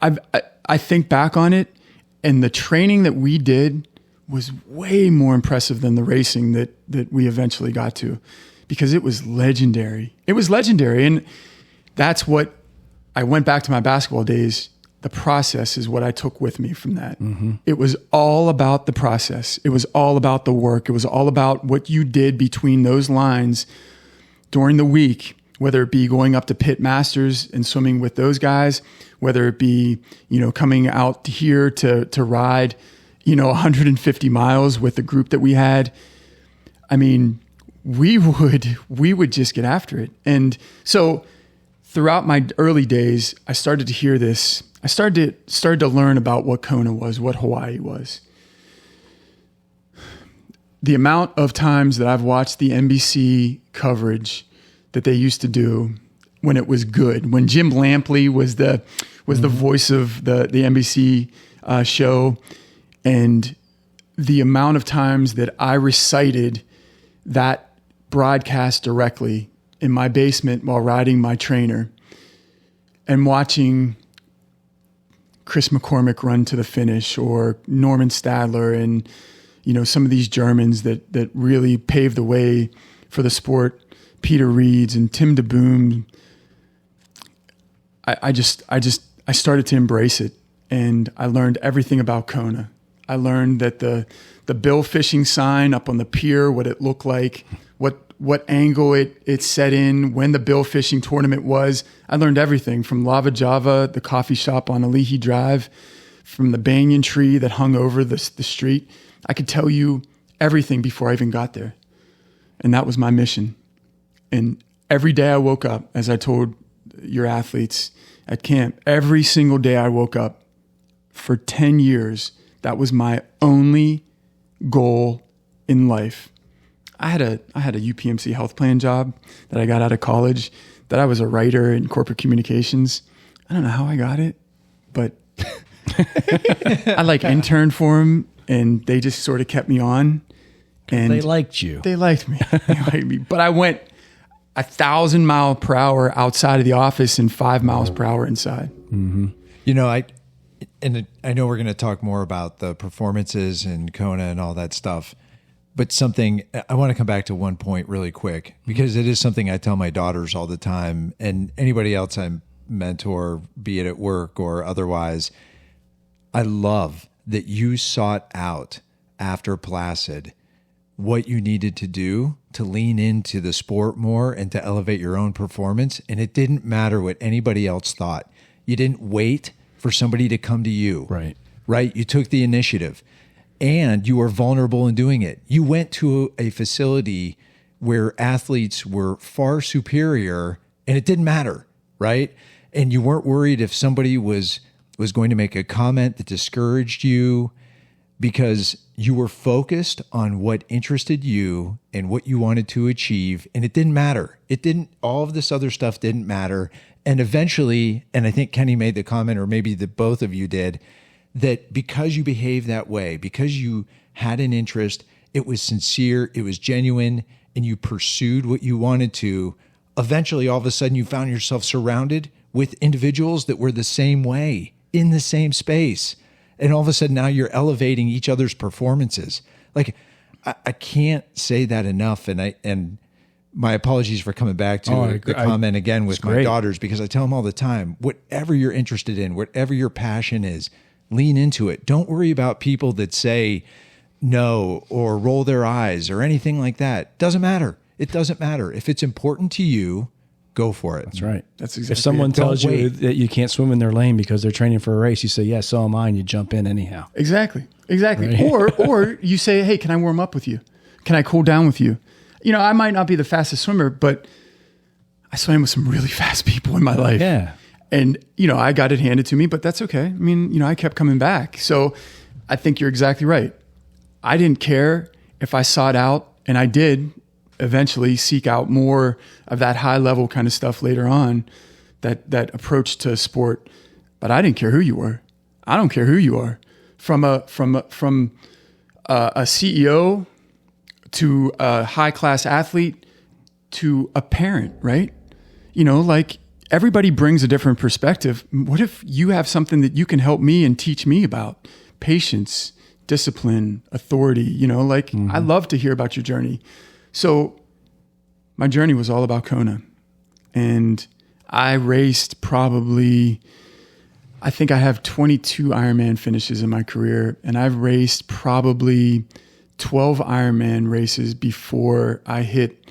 I think back on it, and the training that we did was way more impressive than the racing that we eventually got to, because it was legendary. It was legendary, and that's what I went back to my basketball days. The process is what I took with me from that. It was all about the process. It was all about the work. It was all about what you did between those lines during the week, whether it be going up to Pit Masters and swimming with those guys, whether it be, coming out here to ride, 150 miles with the group that we had. I mean, we would just get after it. And so throughout my early days, I started to hear this. I started to learn about what Kona was, what Hawaii was. The amount of times that I've watched the NBC coverage that they used to do when it was good, when Jim Lampley was the voice of the NBC show, and the amount of times that I recited that broadcast directly in my basement while riding my trainer and watching Chris McCormick run to the finish, or Norman Stadler, and some of these Germans that really paved the way for the sport, Peter Reeds and Tim DeBoom. I started to embrace it, and I learned everything about Kona. I learned that the bill fishing sign up on the pier, what it looked like, what angle it set in, when the bill fishing tournament was. I learned everything from Lava Java, the coffee shop on Alihi Drive, from the banyan tree that hung over the street. I could tell you everything before I even got there. And that was my mission. And every day I woke up, as I told your athletes at camp, every single day I woke up for 10 years, that was my only goal in life. I had a UPMC health plan job that I got out of college, that I was a writer in corporate communications. I don't know how I got it, but I interned for them, and they just sort of kept me on. And they liked you. They liked me. But I went 1,000 miles per hour outside of the office and 5 miles per hour inside. I know we're going to talk more about the performances and Kona and all that stuff. But I want to come back to one point really quick, because it is something I tell my daughters all the time, and anybody else I mentor, be it at work or otherwise. I love that you sought out after Placid what you needed to do to lean into the sport more and to elevate your own performance. And it didn't matter what anybody else thought. You didn't wait for somebody to come to you. Right. right? You took the initiative and you were vulnerable in doing it. You went to a facility where athletes were far superior and it didn't matter, right? And you weren't worried if somebody was going to make a comment that discouraged you, because you were focused on what interested you and what you wanted to achieve. And it didn't matter. All of this other stuff didn't matter. And eventually, and I think Kenny made the comment, or maybe the both of you did, that because you behaved that way, because you had an interest, it was sincere, it was genuine, and you pursued what you wanted to, eventually all of a sudden you found yourself surrounded with individuals that were the same way in the same space. And all of a sudden now you're elevating each other's performances. Like, I can't say that enough. And my apologies for coming back to the comment again with my daughters, because I tell them all the time, whatever you're interested in, whatever your passion is, lean into it. Don't worry about people that say no or roll their eyes or anything like that. Doesn't matter. It doesn't matter. If it's important to you, go for it. That's right. That's exactly. If someone tells you that you can't swim in their lane because they're training for a race, you say, yeah, so am I, and you jump in anyhow. Exactly. Right? Or you say, hey, can I warm up with you? Can I cool down with you? You know, I might not be the fastest swimmer, but I swam with some really fast people in my life. Yeah. And, you know, I got it handed to me, but that's okay. I mean, you know, I kept coming back. So I think you're exactly right. I didn't care if I sought out, and I did eventually seek out more of that high level kind of stuff later on, that approach to sport. But I didn't care who you were. I don't care who you are, from a CEO to a high class athlete to a parent, right? You know, like, everybody brings a different perspective. What if you have something that you can help me and teach me about? Patience, discipline, authority, you know, like, I love to hear about your journey. So my journey was all about Kona, and I raced probably, I think I have 22 Ironman finishes in my career, and I've raced probably 12 Ironman races before I hit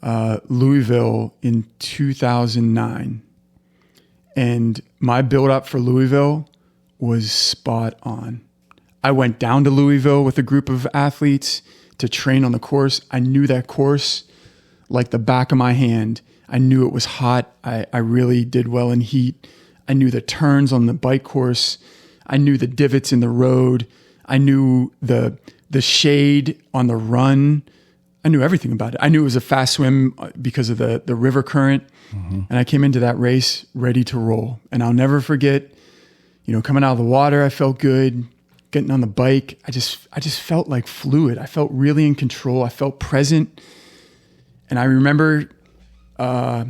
Louisville in 2009. And my build up for Louisville was spot on. I went down to Louisville with a group of athletes to train on the course. I knew that course like the back of my hand. I knew it was hot. I really did well in heat. I knew the turns on the bike course. I knew the divots in the road. I knew the shade on the run. I knew everything about it. I knew it was a fast swim because of the river current. And I came into that race ready to roll. And I'll never forget, you know, coming out of the water, I felt good. Getting on the bike, I just felt like fluid. I felt really in control. I felt present. And I remember I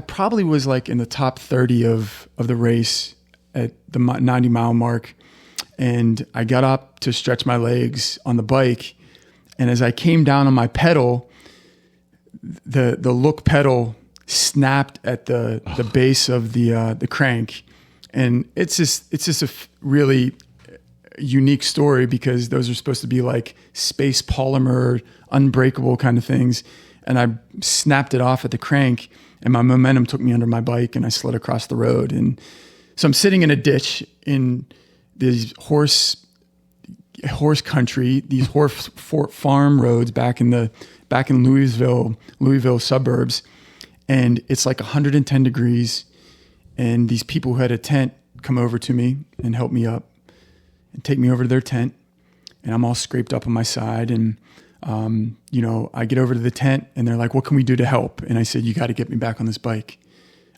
probably was like in the top 30 of the race at the 90 mile mark. And I got up to stretch my legs on the bike. And as I came down on my pedal, the look pedal snapped at the base of the crank. And it's just a really unique story, because those are supposed to be like space polymer, unbreakable kind of things. And I snapped it off at the crank, and my momentum took me under my bike, and I slid across the road. And so I'm sitting in a ditch in these horse country, these horse farm roads back in Louisville suburbs. And it's like 110 degrees. And these people who had a tent come over to me and help me up and take me over to their tent. And I'm all scraped up on my side. And, you know, I get over to the tent, and they're like, what can we do to help? And I said, you got to get me back on this bike.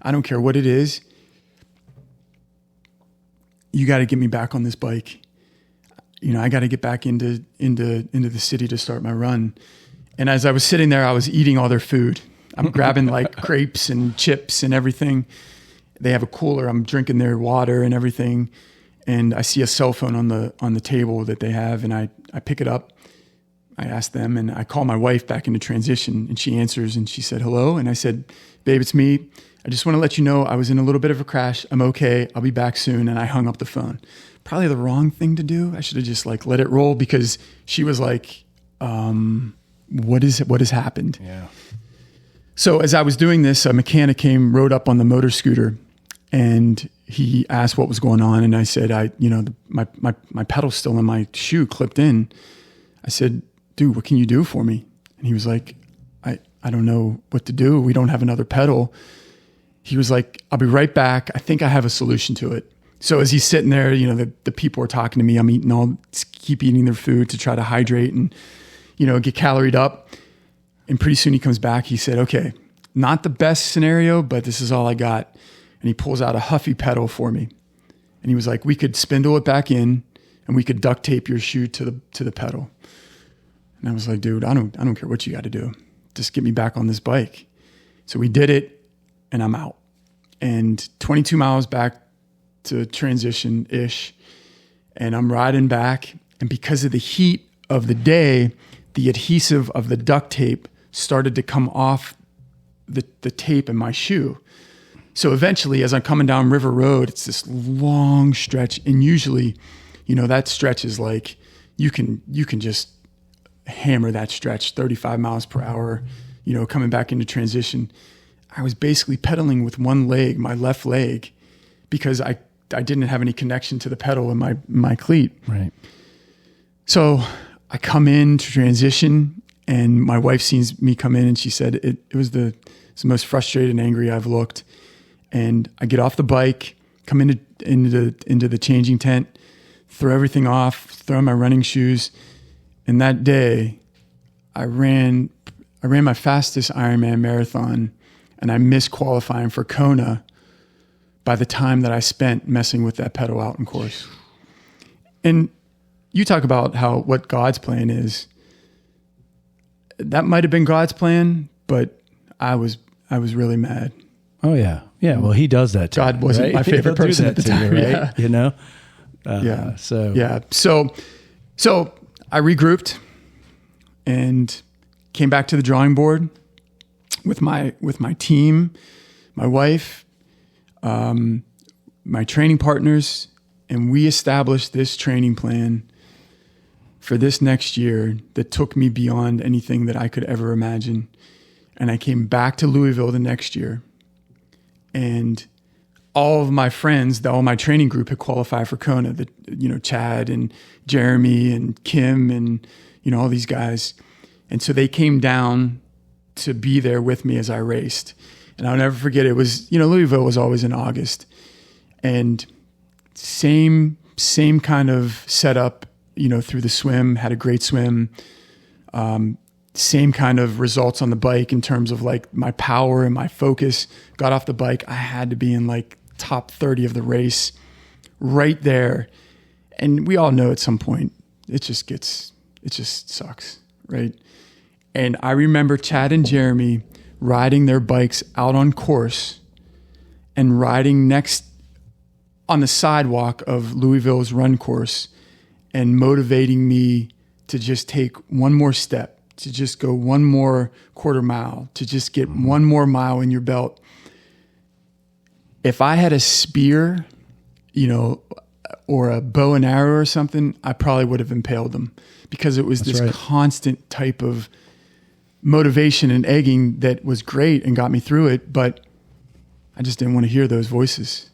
I don't care what it is. You got to get me back on this bike. You know, I got to get back into the city to start my run. And as I was sitting there, I was eating all their food. I'm grabbing like grapes and chips and everything. They have a cooler. I'm drinking their water and everything. And I see a cell phone on the table that they have, and I pick it up. I ask them, and I call my wife back into transition, and she answers, and she said, hello. And I said, babe, it's me. I just want to let you know I was in a little bit of a crash. I'm okay. I'll be back soon. And I hung up the phone. Probably the wrong thing to do. I should have just like let it roll, because she was like, what has happened? Yeah. So as I was doing this, a mechanic rode up on the motor scooter, And he asked what was going on. And I said, my pedal's still in my shoe clipped in. I said, dude, what can you do for me? And he was like, I don't know what to do. We don't have another pedal. He was like, I'll be right back. I think I have a solution to it. So as he's sitting there, the people are talking to me. I'm keep eating their food to try to hydrate and, get caloried up. And pretty soon he comes back. He said, okay, not the best scenario, but this is all I got. And he pulls out a Huffy pedal for me. And he was like, we could spindle it back in and we could duct tape your shoe to the pedal. And I was like, dude, I don't care what you got to do. Just get me back on this bike. So we did it and I'm out. And 22 miles back to transition-ish. And I'm riding back. And because of the heat of the day, the adhesive of the duct tape started to come off the tape in my shoe. So eventually, as I'm coming down River Road, it's this long stretch. And usually, that stretch is like, you can just hammer that stretch 35 miles per hour, coming back into transition. I was basically pedaling with one leg, my left leg, because I didn't have any connection to the pedal in my cleat. Right. So I come in to transition and my wife sees me come in and she said, it was the most frustrated and angry I've looked. And I get off the bike, come into the changing tent, throw everything off, throw on my running shoes. And that day I ran my fastest Ironman marathon and I missed qualifying for Kona by the time that I spent messing with that pedal out in course. And you talk about what God's plan is. That might have been God's plan, but I was really mad. Oh yeah. Yeah. Well, he does that. God wasn't right? my favorite person at the time. Right? Yeah. Yeah. So I regrouped and came back to the drawing board with my team, my wife, my training partners, and we established this training plan for this next year that took me beyond anything that I could ever imagine. And I came back to Louisville the next year, and all of my friends, all my training group had qualified for Kona, Chad and Jeremy and Kim and, all these guys. And so they came down to be there with me as I raced. And I'll never forget, it was, Louisville was always in August, and same kind of setup, through the swim, had a great swim. Same kind of results on the bike in terms of like my power and my focus. Got off the bike, I had to be in like top 30 of the race right there. And we all know at some point, it just sucks, right? And I remember Chad and Jeremy riding their bikes out on course and riding next on the sidewalk of Louisville's run course and motivating me to just take one more step, to just go one more quarter mile, to just get one more mile in your belt. If I had a spear, or a bow and arrow or something, I probably would have impaled them, because it was constant type of motivation and egging that was great and got me through it. But I just didn't want to hear those voices.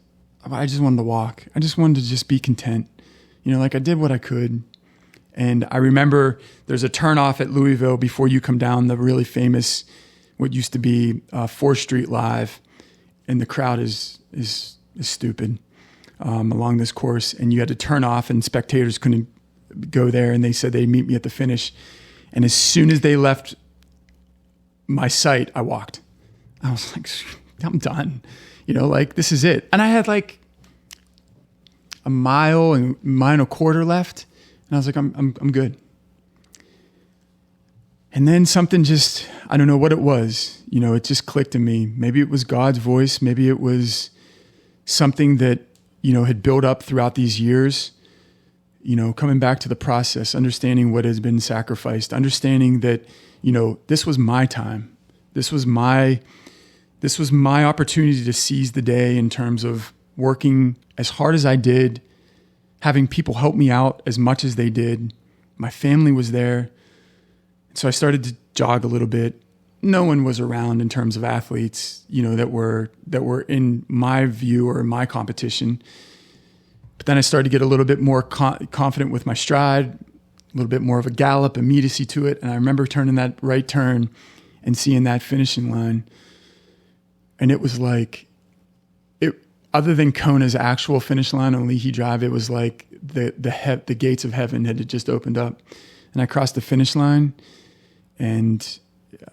I just wanted to walk. I just wanted to just be content. I did what I could. And I remember there's a turnoff at Louisville before you come down the really famous, what used to be 4th Street Live. And the crowd is stupid along this course. And you had to turn off and spectators couldn't go there. And they said they'd meet me at the finish. And as soon as they left my sight, I walked. I was like, I'm done. This is it. And I had like a mile and a quarter left. And I was like, I'm good. And then something just, I don't know what it was. It just clicked in me. Maybe it was God's voice. Maybe it was something that, had built up throughout these years. Coming back to the process, understanding what has been sacrificed, understanding that, this was my time. This was my opportunity to seize the day in terms of working as hard as I did, having people help me out as much as they did. My family was there. So I started to jog a little bit, no one was around in terms of athletes, that were in my view or in my competition. But then I started to get a little bit more confident with my stride, a little bit more of a gallop, immediacy to it. And I remember turning that right turn and seeing that finishing line. And it was like, other than Kona's actual finish line on Leahy Drive, it was like the gates of heaven had just opened up. And I crossed the finish line, and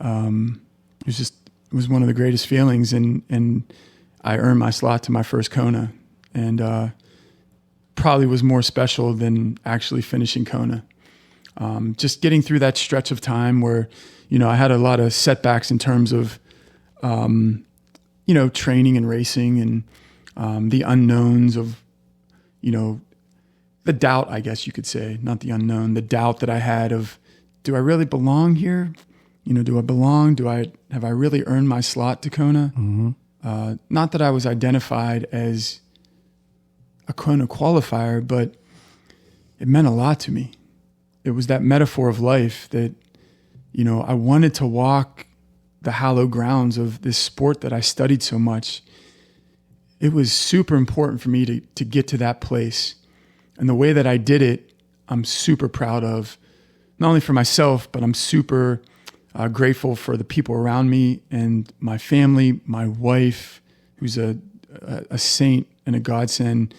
it was one of the greatest feelings. And I earned my slot to my first Kona, and probably was more special than actually finishing Kona. Just getting through that stretch of time where, I had a lot of setbacks in terms of, training and racing, and the unknowns of, the doubt, I guess you could say, not the unknown, the doubt that I had of, do I really belong here? Do I belong? Have I really earned my slot to Kona? Mm-hmm. Not that I was identified as a Kona qualifier, but it meant a lot to me. It was that metaphor of life that, I wanted to walk the hallowed grounds of this sport that I studied so much. It was super important for me to get to that place. And the way that I did it, I'm super proud of, not only for myself, but I'm super grateful for the people around me and my family, my wife, who's a saint and a godsend,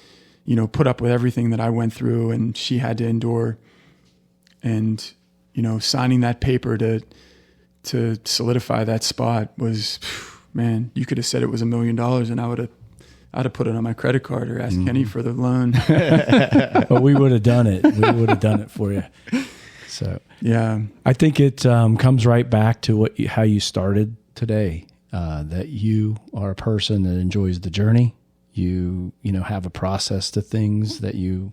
put up with everything that I went through and she had to endure. And, signing that paper to solidify that spot was, man, you could have said it was $1 million and I'd have put it on my credit card or asked Kenny for the loan. But we would have done it. We would have done it for you. So yeah, I think it comes right back to how you started today. That you are a person that enjoys the journey. You have a process to things that you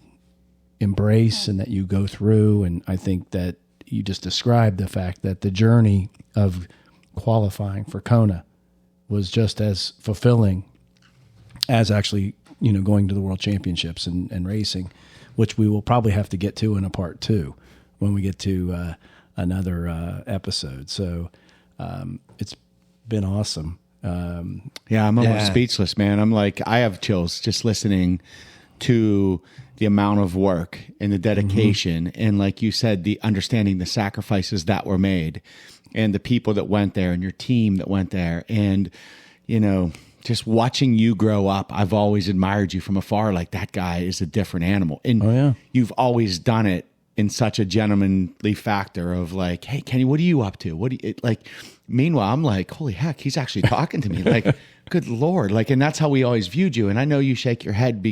embrace and that you go through. And I think that you just described the fact that the journey of qualifying for Kona was just as fulfilling as actually, going to the World Championships and racing, which we will probably have to get to in a part 2 when we get to another episode. So it's been awesome. Yeah, I'm almost speechless, man. I'm like, I have chills just listening to the amount of work and the dedication. Mm-hmm. And like you said, the understanding the sacrifices that were made and the people that went there and your team that went there. And, just watching you grow up, I've always admired you from afar. Like, that guy is a different animal. And you've always done it in such a gentlemanly factor of like, hey, Kenny, what are you up to? Meanwhile, I'm like, holy heck, he's actually talking to me. Like, good Lord. Like, and that's how we always viewed you. And I know you shake your head,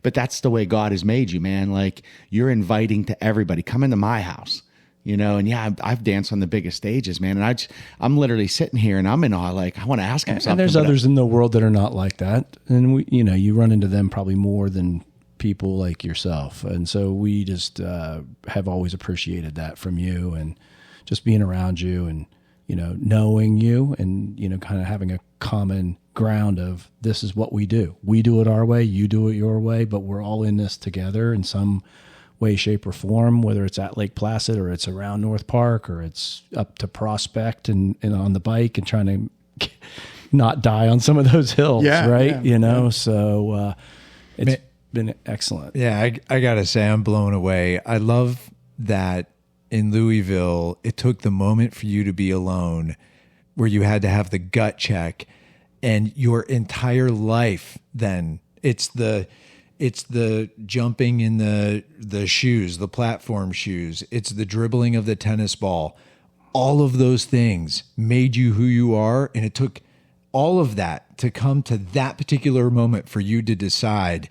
but that's the way God has made you, man. Like, you're inviting to everybody, come into my house, and yeah, I've danced on the biggest stages, man. And I'm literally sitting here and I'm in awe. Like, I want to ask him something. And there's others in the world that are not like that. And you run into them probably more than people like yourself. And so we just have always appreciated that from you and just being around you and, knowing you and, kind of having a common ground of this is what we do. We do it our way, you do it your way, but we're all in this together in some way, shape, or form, whether it's at Lake Placid or it's around North Park or it's up to Prospect and on the bike and trying to not die on some of those hills, right? So it's been excellent. Yeah, I got to say, I'm blown away. I love that in Louisville, it took the moment for you to be alone where you had to have the gut check, and your entire life then, it's the jumping in the shoes, the platform shoes. It's the dribbling of the tennis ball. All of those things made you who you are. And it took all of that to come to that particular moment for you to decide,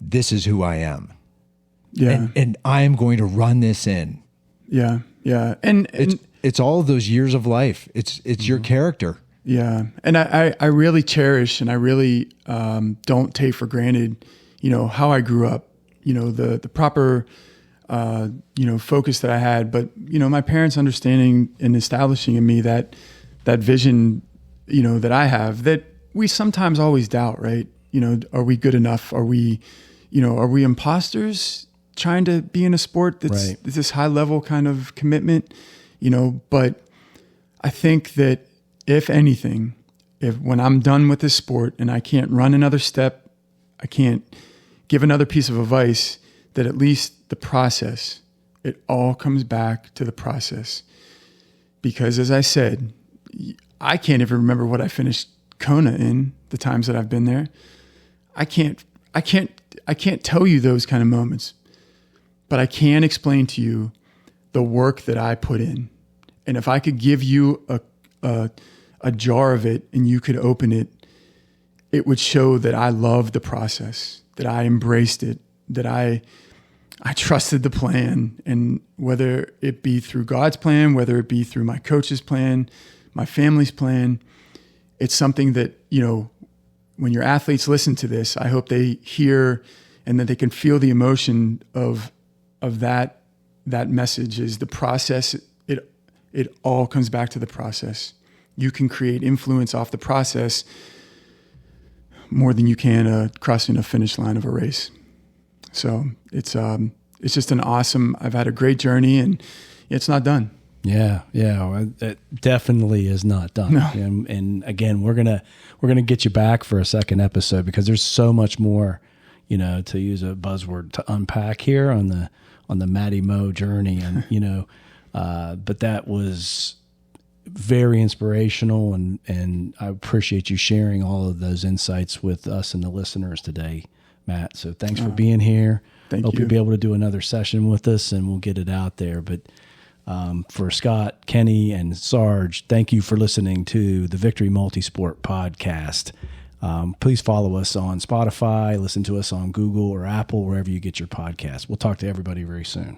this is who I am. Yeah. And I am going to run this in. Yeah. Yeah. And it's all of those years of life. It's your character. Yeah. And I really cherish and I really don't take for granted how I grew up, the proper, focus that I had, but, my parents understanding and establishing in me that vision, that I have that we sometimes always doubt, right? Are we good enough? Are we imposters trying to be in a sport that's this high level kind of commitment, but I think that if anything, if when I'm done with this sport and I can't run another step, I can't give another piece of advice, that at least the process, it all comes back to the process. Because as I said, I can't even remember what I finished Kona in the times that I've been there. I can't tell you those kind of moments, but I can explain to you the work that I put in. And if I could give you a jar of it and you could open it, it would show that I loved the process, that I embraced it, that I trusted the plan. And whether it be through God's plan, whether it be through my coach's plan, my family's plan, it's something that, when your athletes listen to this, I hope they hear and that they can feel the emotion of that message is the process. It all comes back to the process. You can create influence off the process more than you can crossing a finish line of a race. So it's just an awesome, I've had a great journey and it's not done. Yeah. It definitely is not done. No. And again, we're gonna get you back for a second episode because there's so much more, to use a buzzword, to unpack here on the Matty Mo journey. And but that was very inspirational, and I appreciate you sharing all of those insights with us and the listeners today, Matt. So thanks for being here. Hope you'll be able to do another session with us, and we'll get it out there. But for Scott, Kenny, and Sarge, thank you for listening to the Victory Multisport podcast. Please follow us on Spotify, listen to us on Google or Apple, wherever you get your podcast. We'll talk to everybody very soon.